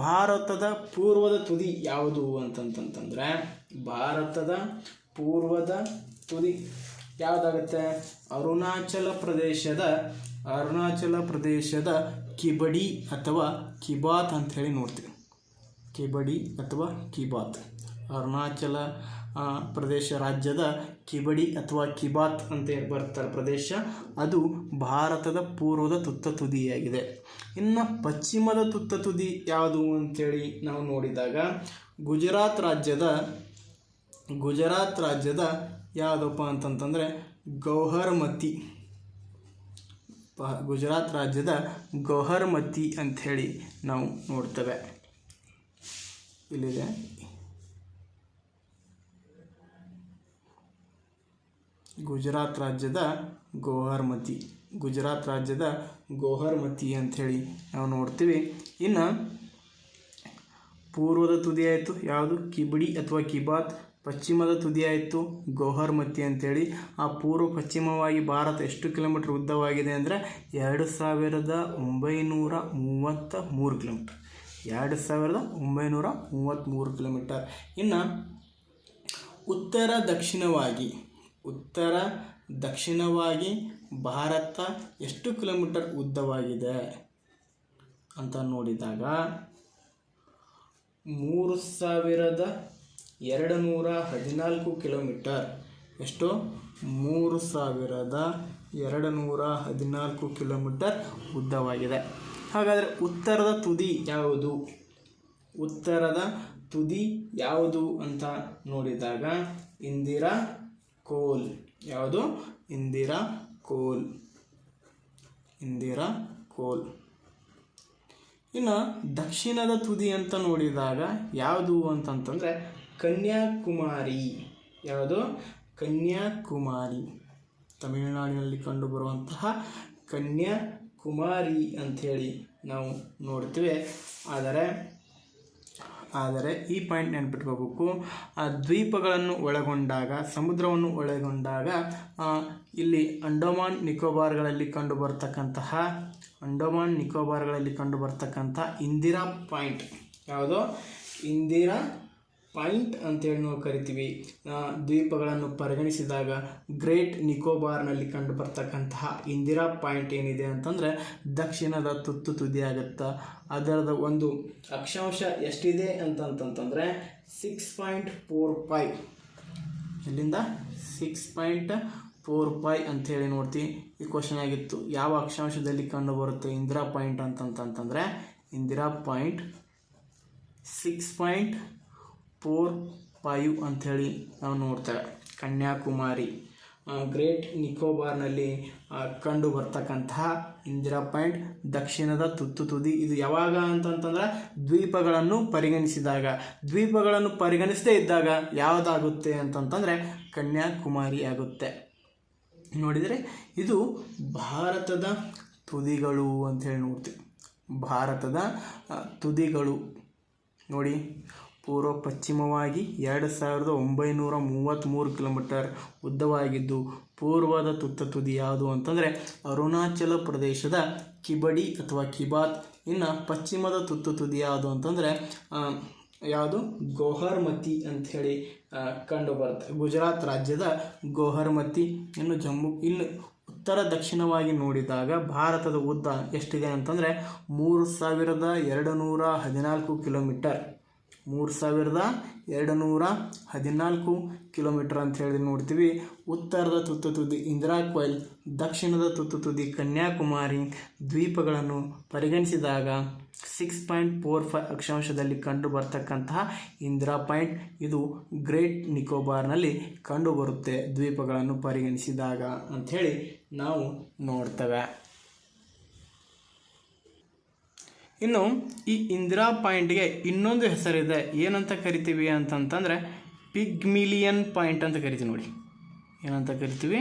ಭಾರತದ ಪೂರ್ವದ ತುದಿ ಯಾವುದು ಅಂತಂತಂದರೆ ಭಾರತದ ಪೂರ್ವದ ತುದಿ ಯಾವುದಾಗುತ್ತೆ? ಅರುಣಾಚಲ ಪ್ರದೇಶದ ಕಿಬಡಿ ಅಥವಾ ಕಿಬಾತ್ ಅಂತ ಹೇಳಿ ನೋಡ್ತೀವಿ. ಕಿಬಡಿ ಅಥವಾ ಕಿಬಾತ್, ಅರುಣಾಚಲ ಪ್ರದೇಶ ರಾಜ್ಯದ ಕಿಬಡಿ ಅಥವಾ ಕಿಬಾತ್ ಅಂತ ಬರ್ತಾರೆ ಪ್ರದೇಶ. ಅದು ಭಾರತದ ಪೂರ್ವದ ತುತ್ತ ತುದಿಯಾಗಿದೆ. ಇನ್ನು ಪಶ್ಚಿಮದ ತುತ್ತ ತುದಿ ಯಾವುದು ಅಂಥೇಳಿ ನಾವು ನೋಡಿದಾಗ ಗುಜರಾತ್ ರಾಜ್ಯದ ಯಾವುದಪ್ಪ ಅಂತಂತಂದರೆ ಗೌಹರಮತಿ. ಗುಜರಾತ್ ರಾಜ್ಯದ ಗೌಹರಮತಿ ಅಂಥೇಳಿ ನಾವು ನೋಡ್ತೇವೆ. ಇಲ್ಲಿದೆ ಗುಜರಾತ್ ರಾಜ್ಯದ ಗೌಹರಮತಿ ಅಂಥೇಳಿ ನಾವು ನೋಡ್ತೀವಿ. ಇನ್ನು ಪೂರ್ವದ ತುದಿ ಆಯಿತು ಯಾವುದು? ಕಿಬಡಿ ಅಥವಾ ಕಿಬಾತ್. ಪಶ್ಚಿಮದ ತುದಿ ಆಯಿತು ಗೌಹರಮತಿ ಅಂಥೇಳಿ. ಆ ಪೂರ್ವ ಪಶ್ಚಿಮವಾಗಿ ಭಾರತ ಎಷ್ಟು ಕಿಲೋಮೀಟರ್ ಉದ್ದವಾಗಿದೆ ಅಂದರೆ 2933 ಕಿಲೋಮೀಟರ್. 2933 ಕಿಲೋಮೀಟರ್. ಇನ್ನು ಉತ್ತರ ದಕ್ಷಿಣವಾಗಿ ಭಾರತ ಎಷ್ಟು ಕಿಲೋಮೀಟರ್ ಉದ್ದವಾಗಿದೆ ಅಂತ ನೋಡಿದಾಗ 3214 ಕಿಲೋಮೀಟರ್. ಎಷ್ಟು? 3214 ಕಿಲೋಮೀಟರ್ ಉದ್ದವಾಗಿದೆ. ಹಾಗಾದರೆ ಉತ್ತರದ ತುದಿ ಯಾವುದು ಅಂತ ನೋಡಿದಾಗ ಇಂದಿರಾ ಕೋಲ್. ಯಾವುದು? ಇಂದಿರಾ ಕೋಲ್. ಇನ್ನು ದಕ್ಷಿಣದ ತುದಿ ಅಂತ ನೋಡಿದಾಗ ಯಾವುದು ಅಂತಂತಂದರೆ ಕನ್ಯಾಕುಮಾರಿ. ಯಾವುದು? ಕನ್ಯಾಕುಮಾರಿ. ತಮಿಳುನಾಡಿನಲ್ಲಿ ಕಂಡುಬರುವಂತಹ ಕನ್ಯಾಕುಮಾರಿ ಅಂಥೇಳಿ ನಾವು ನೋಡ್ತೇವೆ. ಆದರೆ ಈ ಪಾಯಿಂಟ್ ನೆನ್ಪಿಟ್ಕೋಬೇಕು, ಆ ದ್ವೀಪಗಳನ್ನು ಒಳಗೊಂಡಾಗ, ಸಮುದ್ರವನ್ನು ಒಳಗೊಂಡಾಗ ಇಲ್ಲಿ ಅಂಡಮಾನ್ ನಿಕೋಬಾರ್ಗಳಲ್ಲಿ ಕಂಡುಬರ್ತಕ್ಕಂಥ ಇಂದಿರಾ ಪಾಯಿಂಟ್. ಯಾವುದು? ಇಂದಿರಾ ಪಾಯಿಂಟ್ ಅಂತೇಳಿ ನಾವು ಕರಿತೀವಿ. ದ್ವೀಪಗಳನ್ನು ಪರಿಗಣಿಸಿದಾಗ ಗ್ರೇಟ್ ನಿಕೋಬಾರ್ನಲ್ಲಿ ಕಂಡು ಬರ್ತಕ್ಕಂತಹ ಇಂದಿರಾ ಪಾಯಿಂಟ್ ಏನಿದೆ ಅಂತಂದರೆ ದಕ್ಷಿಣದ ತುತ್ತು ತುದಿ ಆಗುತ್ತೆ. ಅದರದ ಒಂದು ಅಕ್ಷಾಂಶ ಎಷ್ಟಿದೆ ಅಂತಂತಂದರೆ 6.45. ಇಲ್ಲಿಂದ 6.45 ಅಂಥೇಳಿ ನೋಡ್ತೀವಿ. ಈ ಕ್ವಶನ್ ಆಗಿತ್ತು, ಯಾವ ಅಕ್ಷಾಂಶದಲ್ಲಿ ಕಂಡು ಬರುತ್ತೆ ಇಂದಿರಾ ಪಾಯಿಂಟ್ ಅಂತಂತಂದರೆ ಇಂದಿರಾ ಪಾಯಿಂಟ್ 6.45 ಅಂಥೇಳಿ ನಾವು ನೋಡ್ತೇವೆ. ಕನ್ಯಾಕುಮಾರಿ ಗ್ರೇಟ್ ನಿಕೋಬಾರ್ನಲ್ಲಿ ಕಂಡು ಬರ್ತಕ್ಕಂತಹ ಇಂದಿರಾ ಪಾಯಿಂಟ್ ದಕ್ಷಿಣದ ತುತ್ತು ತುದಿ. ಇದು ಯಾವಾಗ ಅಂತಂತಂದರೆ ದ್ವೀಪಗಳನ್ನು ಪರಿಗಣಿಸದೇ ಇದ್ದಾಗ ಯಾವುದಾಗುತ್ತೆ ಅಂತಂತಂದರೆ ಕನ್ಯಾಕುಮಾರಿ ಆಗುತ್ತೆ. ನೋಡಿದರೆ ಇದು ಭಾರತದ ತುದಿಗಳು ಅಂಥೇಳಿ ನೋಡ್ತೀವಿ. ಭಾರತದ ತುದಿಗಳು ನೋಡಿ, ಪೂರ್ವ ಪಶ್ಚಿಮವಾಗಿ 2933 ಕಿಲೋಮೀಟರ್ ಉದ್ದವಾಗಿದ್ದು ಪೂರ್ವದ ತುತ್ತ ತುದಿ ಯಾವುದು ಅಂತಂದರೆ ಅರುಣಾಚಲ ಪ್ರದೇಶದ ಕಿಬಡಿ ಅಥವಾ ಕಿಬಾತ್. ಇನ್ನು ಪಶ್ಚಿಮದ ತುತ್ತ ತುದಿ ಯಾವುದು ಅಂತಂದರೆ ಯಾವುದು ಗೋಹರ್ಮತಿ ಅಂಥೇಳಿ ಕಂಡು ಬರುತ್ತೆ, ಗುಜರಾತ್ ರಾಜ್ಯದ ಗೋಹರ್ಮತಿ. ಇನ್ನು ಉತ್ತರ ದಕ್ಷಿಣವಾಗಿ ನೋಡಿದಾಗ ಭಾರತದ ಉದ್ದ ಎಷ್ಟಿದೆ ಅಂತಂದರೆ 3214 ಕಿಲೋಮೀಟರ್, 3214 ಕಿಲೋಮೀಟರ್ ಅಂತ ಹೇಳಿ ನೋಡ್ತೀವಿ. ಉತ್ತರದ ತುತ್ತ ತುದಿ ಇಂದಿರಾ ಕೊಯ್ಲ್, ದಕ್ಷಿಣದ ತುತ್ತ ತುದಿ ಕನ್ಯಾಕುಮಾರಿ ದ್ವೀಪಗಳನ್ನು ಪರಿಗಣಿಸಿದಾಗ 6.45 ಅಕ್ಷಾಂಶದಲ್ಲಿ ಕಂಡು ಬರ್ತಕ್ಕಂತಹ ಇಂದಿರಾ ಪಾಯಿಂಟ್ ಇದು ಗ್ರೇಟ್ ನಿಕೋಬಾರ್ನಲ್ಲಿ ಕಂಡುಬರುತ್ತೆ ದ್ವೀಪಗಳನ್ನು ಪರಿಗಣಿಸಿದಾಗ ಅಂಥೇಳಿ ನಾವು ನೋಡ್ತೇವೆ. ಇನ್ನು ಈ ಇಂದಿರಾ ಪಾಯಿಂಟ್ಗೆ ಇನ್ನೊಂದು ಹೆಸರಿದೆ, ಏನಂತ ಕರಿತೀವಿ ಅಂತಂತಂದರೆ ಪಿಗ್ಮಿಲಿಯನ್ ಪಾಯಿಂಟ್ ಅಂತ ಕರಿತೀವಿ. ನೋಡಿ ಏನಂತ ಕರಿತೀವಿ,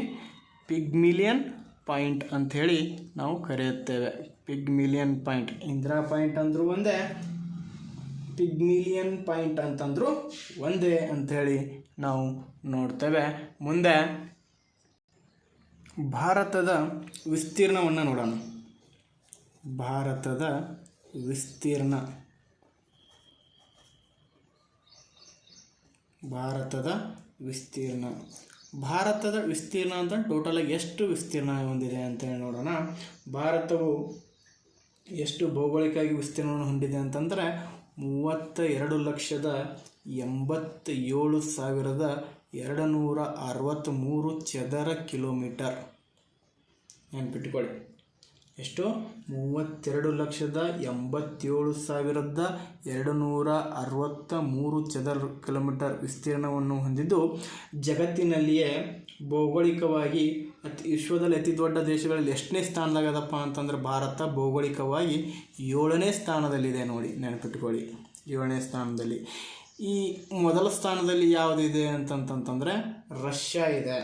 ಪಿಗ್ಮಿಲಿಯನ್ ಪಾಯಿಂಟ್ ಅಂಥೇಳಿ ನಾವು ಕರೆಯುತ್ತೇವೆ. ಪಿಗ್ಮಿಲಿಯನ್ ಪಾಯಿಂಟ್, ಇಂದಿರಾ ಪಾಯಿಂಟ್ ಅಂದರೂ ಒಂದೇ, ಪಿಗ್ಮಿಲಿಯನ್ ಪಾಯಿಂಟ್ ಅಂತಂದರೂ ಒಂದೇ ಅಂಥೇಳಿ ನಾವು ನೋಡ್ತೇವೆ. ಮುಂದೆ ಭಾರತದ ವಿಸ್ತೀರ್ಣವನ್ನು ನೋಡೋಣ. ಭಾರತದ ವಿಸ್ತೀರ್ಣ, ಭಾರತದ ವಿಸ್ತೀರ್ಣ ಅಂತ ಟೋಟಲಾಗಿ ಎಷ್ಟು ವಿಸ್ತೀರ್ಣ ಹೊಂದಿದೆ ಅಂತೇಳಿ ನೋಡೋಣ. ಭಾರತವು ಎಷ್ಟು ಭೌಗೋಳಿಕವಾಗಿ ವಿಸ್ತೀರ್ಣವನ್ನು ಹೊಂದಿದೆ ಅಂತಂದರೆ 32,87,263 ಚದರ ಕಿಲೋಮೀಟರ್. ನೆನ್ಪಿಟ್ಕೊಳ್ಳಿ, ಎಷ್ಟು? 32,87,263 ಚದರ ಕಿಲೋಮೀಟರ್ ವಿಸ್ತೀರ್ಣವನ್ನು ಹೊಂದಿದ್ದು ಜಗತ್ತಿನಲ್ಲಿಯೇ ಭೌಗೋಳಿಕವಾಗಿ ವಿಶ್ವದಲ್ಲಿ ಅತಿ ದೊಡ್ಡ ದೇಶಗಳಲ್ಲಿ ಎಷ್ಟನೇ ಸ್ಥಾನದಾಗದಪ್ಪ ಅಂತಂದ್ರೆ ಭಾರತ ಭೌಗೋಳಿಕವಾಗಿ 7ನೇ ಸ್ಥಾನದಲ್ಲಿದೆ. ನೋಡಿ ನೆನಪಿಟ್ಕೊಳ್ಳಿ, 7ನೇ ಸ್ಥಾನದಲ್ಲಿ. ಈ ಮೊದಲ ಸ್ಥಾನದಲ್ಲಿ ಯಾವುದಿದೆ ಅಂತಂತಂದರೆ ರಷ್ಯಾ ಇದೆ.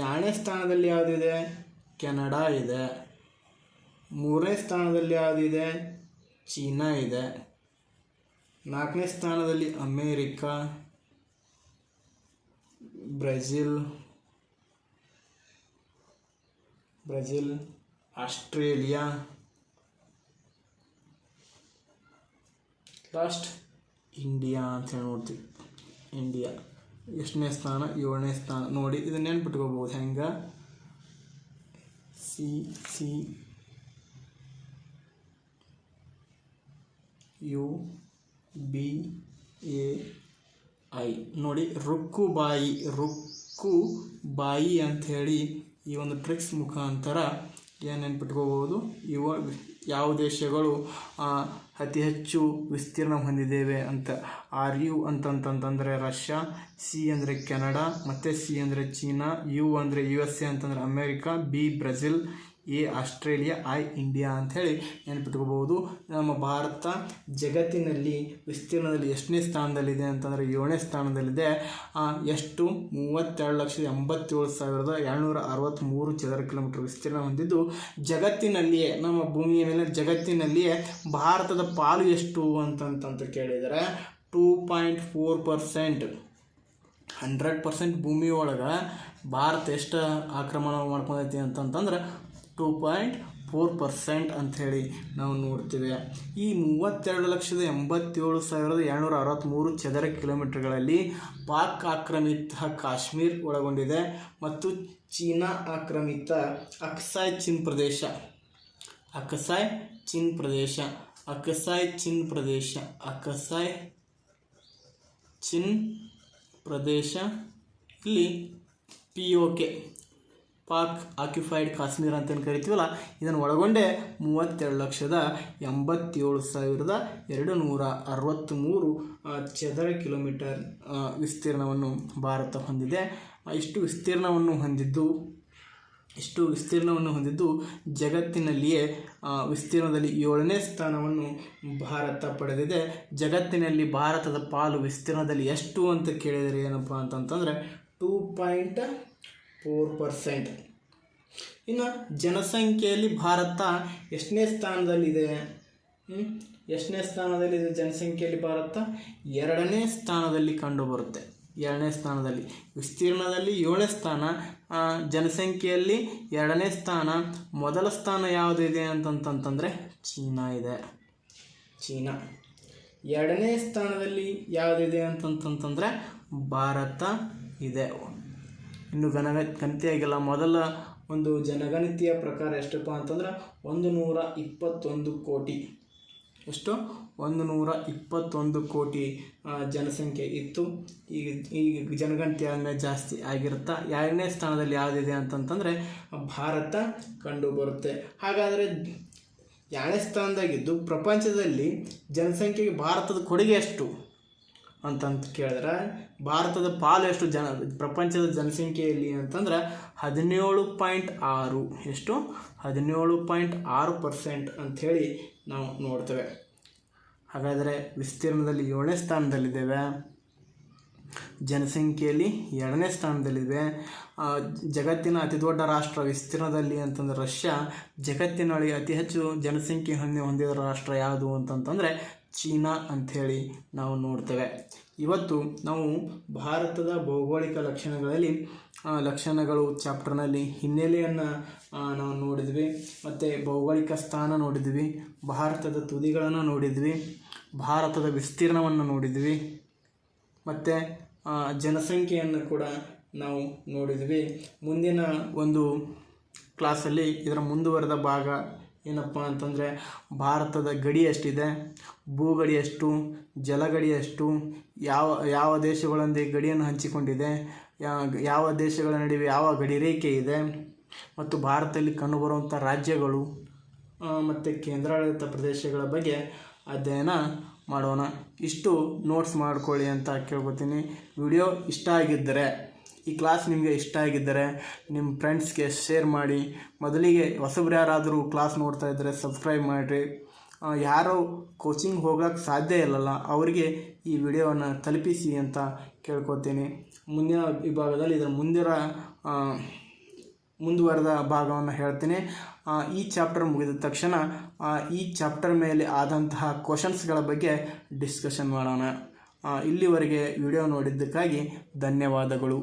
2ನೇ ಸ್ಥಾನದಲ್ಲಿ ಯಾವುದಿದೆ? ಕೆನಡಾ ಇದೆ. 3ನೇ ಸ್ಥಾನದಲ್ಲಿ ಯಾವುದಿದೆ? ಚೀನಾ ಇದೆ. 4ನೇ ಸ್ಥಾನದಲ್ಲಿ America, Brazil, Australia, last India ಅಂತ ಹೇಳಿ ನೋಡ್ತೀವಿ. ಇಂಡಿಯಾ ಎಷ್ಟನೇ ಸ್ಥಾನ? 7ನೇ ಸ್ಥಾನ. ನೋಡಿ ಇದನ್ನ ನೆನ್ಪಿಟ್ಕೋಬೋದು ಹೆಂಗೆ? CCUBAI. ನೋಡಿ ರುಕ್ಕುಬಾಯಿ ಅಂಥೇಳಿ ಈ ಒಂದು ಟ್ರಿಕ್ಸ್ ಮುಖಾಂತರ ಏನು ನೆನ್ಪಿಟ್ಕೋಬೋದು, ಯಾವ ದೇಶಗಳು ಅತಿ ಹೆಚ್ಚು ವಿಸ್ತೀರ್ಣ ಹೊಂದಿದ್ದೇವೆ ಅಂತ. RU ಅಂತಂತಂದರೆ ರಷ್ಯಾ, C ಅಂದರೆ ಕೆನಡಾ, ಮತ್ತು C ಅಂದರೆ ಚೀನಾ, U ಅಂದರೆ USA ಅಂತಂದರೆ America, B Brazil, A Australia, I India ಅಂಥೇಳಿ ನೆನ್ಪಿಟ್ಕೋಬೋದು. ನಮ್ಮ ಭಾರತ ಜಗತ್ತಿನಲ್ಲಿ ವಿಸ್ತೀರ್ಣದಲ್ಲಿ ಎಷ್ಟನೇ ಸ್ಥಾನದಲ್ಲಿದೆ ಅಂತಂದರೆ 7ನೇ ಸ್ಥಾನದಲ್ಲಿದೆ. ಎಷ್ಟು? 32,87,263 ಚದರ ಕಿಲೋಮೀಟರ್ ವಿಸ್ತೀರ್ಣ ಹೊಂದಿದ್ದು ಜಗತ್ತಿನಲ್ಲಿಯೇ, ನಮ್ಮ ಭೂಮಿಯ ಮೇಲೆ ಜಗತ್ತಿನಲ್ಲಿಯೇ ಭಾರತದ ಪಾಲು ಎಷ್ಟು ಅಂತಂತ ಕೇಳಿದರೆ 2.4%. 100% ಭೂಮಿ ಒಳಗೆ ಭಾರತ ಎಷ್ಟು ಆಕ್ರಮಣ ಮಾಡ್ಕೊಂಡೈತಿ ಅಂತಂತಂದ್ರೆ 2.4% ಅಂಥೇಳಿ ನಾವು ನೋಡ್ತೀವಿ. ಈ 32,87,263 ಚದರ ಕಿಲೋಮೀಟರ್ಗಳಲ್ಲಿ ಪಾಕ್ ಆಕ್ರಮಿತ ಕಾಶ್ಮೀರ್ ಒಳಗೊಂಡಿದೆ ಮತ್ತು ಚೀನಾ ಆಕ್ರಮಿತ ಅಕ್ಸಾಯ್ ಚಿನ್ ಪ್ರದೇಶ ಇಲ್ಲಿ POK, ಪಾಕ್ ಆಕ್ಯುಪೈಡ್ ಕಾಶ್ಮೀರ ಅಂತೇನು ಕರಿತೀವಲ್ಲ, ಇದನ್ನು ಒಳಗೊಂಡೇ 32,87,263 ಚದರ ಕಿಲೋಮೀಟರ್ ವಿಸ್ತೀರ್ಣವನ್ನು ಭಾರತ ಹೊಂದಿದೆ. ಇಷ್ಟು ವಿಸ್ತೀರ್ಣವನ್ನು ಹೊಂದಿದ್ದು ಜಗತ್ತಿನಲ್ಲಿಯೇ ವಿಸ್ತೀರ್ಣದಲ್ಲಿ 7ನೇ ಸ್ಥಾನವನ್ನು ಭಾರತ ಪಡೆದಿದೆ. ಜಗತ್ತಿನಲ್ಲಿ ಭಾರತದ ಪಾಲು ವಿಸ್ತೀರ್ಣದಲ್ಲಿ ಎಷ್ಟು ಅಂತ ಕೇಳಿದರೆ ಏನಪ್ಪ ಅಂತಂತಂದರೆ 2.4%. ಇನ್ನು ಜನಸಂಖ್ಯೆಯಲ್ಲಿ ಭಾರತ ಎಷ್ಟನೇ ಸ್ಥಾನದಲ್ಲಿದೆ? ಎಷ್ಟನೇ ಸ್ಥಾನದಲ್ಲಿ ಇದೆ ಜನಸಂಖ್ಯೆಯಲ್ಲಿ ಭಾರತ? 2ನೇ ಸ್ಥಾನದಲ್ಲಿ ಕಂಡುಬರುತ್ತೆ. 2ನೇ ಸ್ಥಾನದಲ್ಲಿ. ವಿಸ್ತೀರ್ಣದಲ್ಲಿ 7ನೇ ಸ್ಥಾನ, ಜನಸಂಖ್ಯೆಯಲ್ಲಿ 2ನೇ ಸ್ಥಾನ. ಮೊದಲ ಸ್ಥಾನ ಯಾವುದಿದೆ ಅಂತಂತಂದರೆ ಚೀನಾ ಇದೆ. ಚೀನಾ. 2ನೇ ಸ್ಥಾನದಲ್ಲಿ ಯಾವುದಿದೆ ಅಂತಂತಂದರೆ ಭಾರತ ಇದೆ. ಇನ್ನು ಗಣತಿಯಾಗಿಲ್ಲ. ಮೊದಲ ಒಂದು ಜನಗಣತಿಯ ಪ್ರಕಾರ ಎಷ್ಟಪ್ಪ ಅಂತಂದ್ರೆ 121 ಕೋಟಿ. ಎಷ್ಟು? 121 ಕೋಟಿ ಜನಸಂಖ್ಯೆ ಇತ್ತು. ಈಗ ಜನಗಣತಿ ಆದಮೇಲೆ ಜಾಸ್ತಿ ಆಗಿರುತ್ತಾ. 2ನೇ ಸ್ಥಾನದಲ್ಲಿ ಯಾವುದಿದೆ ಅಂತಂತಂದರೆ ಭಾರತ ಕಂಡು ಬರುತ್ತೆ. ಹಾಗಾದರೆ 2ನೇ ಸ್ಥಾನದಾಗಿದ್ದು ಪ್ರಪಂಚದಲ್ಲಿ ಜನಸಂಖ್ಯೆಗೆ ಭಾರತದ ಕೊಡುಗೆ ಎಷ್ಟು ಅಂತಂತ ಕೇಳಿದ್ರೆ, ಭಾರತದ ಪಾಲು ಎಷ್ಟು ಪ್ರಪಂಚದ ಜನಸಂಖ್ಯೆಯಲ್ಲಿ ಅಂತಂದ್ರೆ 17.6. ಎಷ್ಟು? 17.6% ಅಂಥೇಳಿ ನಾವು ನೋಡ್ತೇವೆ. ಹಾಗಾದರೆ ವಿಸ್ತೀರ್ಣದಲ್ಲಿ 7ನೇ ಸ್ಥಾನದಲ್ಲಿದ್ದೇವೆ, ಜನಸಂಖ್ಯೆಯಲ್ಲಿ 2ನೇ ಸ್ಥಾನದಲ್ಲಿದೆ. ಜಗತ್ತಿನ ಅತಿ ದೊಡ್ಡ ರಾಷ್ಟ್ರ ವಿಸ್ತೀರ್ಣದಲ್ಲಿ ಅಂತಂದರೆ ರಷ್ಯಾ. ಜಗತ್ತಿನೊಳಗೆ ಅತಿ ಹೆಚ್ಚು ಜನಸಂಖ್ಯೆ ಹೊಂದಿದ ರಾಷ್ಟ್ರ ಯಾವುದು ಅಂತಂತಂದರೆ ಚೀನಾ ಅಂಥೇಳಿ ನಾವು ನೋಡ್ತೇವೆ. ಇವತ್ತು ನಾವು ಭಾರತದ ಭೌಗೋಳಿಕ ಲಕ್ಷಣಗಳು ಚಾಪ್ಟರ್ನಲ್ಲಿ ಹಿನ್ನೆಲೆಯನ್ನು ನಾವು ನೋಡಿದ್ವಿ, ಮತ್ತು ಭೌಗೋಳಿಕ ಸ್ಥಾನ ನೋಡಿದ್ವಿ, ಭಾರತದ ತುದಿಗಳನ್ನು ನೋಡಿದ್ವಿ, ಭಾರತದ ವಿಸ್ತೀರ್ಣವನ್ನು ನೋಡಿದ್ವಿ, ಮತ್ತು ಜನಸಂಖ್ಯೆಯನ್ನು ಕೂಡ ನಾವು ನೋಡಿದ್ವಿ. ಮುಂದಿನ ಒಂದು ಕ್ಲಾಸಲ್ಲಿ ಇದರ ಮುಂದುವರೆದ ಭಾಗ ಏನಪ್ಪ ಅಂತಂದರೆ ಭಾರತದ ಗಡಿ ಎಷ್ಟಿದೆ, ಭೂಗಡಿ ಎಷ್ಟು, ಜಲಗಡಿ ಎಷ್ಟು, ಯಾವ ದೇಶಗಳೊಂದಿಗೆ ಗಡಿಯನ್ನು ಹಂಚಿಕೊಂಡಿದೆ, ಯಾವ ದೇಶಗಳ ನಡುವೆ ಯಾವ ಗಡಿ ರೇಖೆ ಇದೆ, ಮತ್ತು ಭಾರತದಲ್ಲಿ ಕಂಡುಬರುವಂಥ ರಾಜ್ಯಗಳು ಮತ್ತು ಕೇಂದ್ರಾಡಳಿತ ಪ್ರದೇಶಗಳ ಬಗ್ಗೆ ಅಧ್ಯಯನ ಮಾಡೋಣ. ಇಷ್ಟು ನೋಟ್ಸ್ ಮಾಡ್ಕೊಳ್ಳಿ ಅಂತ ಕೇಳ್ಕೊತೀನಿ. ವಿಡಿಯೋ ಇಷ್ಟ ಆಗಿದ್ದರೆ, ಈ ಕ್ಲಾಸ್ ನಿಮಗೆ ಇಷ್ಟ ಆಗಿದ್ದರೆ ನಿಮ್ಮ ಫ್ರೆಂಡ್ಸ್ಗೆ ಶೇರ್ ಮಾಡಿ. ಮೊದಲಿಗೆ ಹೊಸಬ್ರು ಯಾರಾದರೂ ಕ್ಲಾಸ್ ನೋಡ್ತಾ ಇದ್ದರೆ ಸಬ್ಸ್ಕ್ರೈಬ್ ಮಾಡಿರಿ. ಯಾರೋ ಕೋಚಿಂಗ್ ಹೋಗೋಕ್ಕೆ ಸಾಧ್ಯ ಇಲ್ಲಲ್ಲ ಅವರಿಗೆ ಈ ವಿಡಿಯೋವನ್ನು ತಲುಪಿಸಿ ಅಂತ ಕೇಳ್ಕೊತೀನಿ. ಮುಂದಿನ ವಿಭಾಗದಲ್ಲಿ ಇದರ ಮುಂದುವರೆದ ಭಾಗವನ್ನು ಹೇಳ್ತೀನಿ. ಈ ಚಾಪ್ಟರ್ ಮುಗಿದ ತಕ್ಷಣ ಈ ಚಾಪ್ಟರ್ ಮೇಲೆ ಆದಂತಹ ಕ್ವಶನ್ಸ್ಗಳ ಬಗ್ಗೆ ಡಿಸ್ಕಷನ್ ಮಾಡೋಣ. ಇಲ್ಲಿವರೆಗೆ ವಿಡಿಯೋ ನೋಡಿದ್ದಕ್ಕಾಗಿ ಧನ್ಯವಾದಗಳು.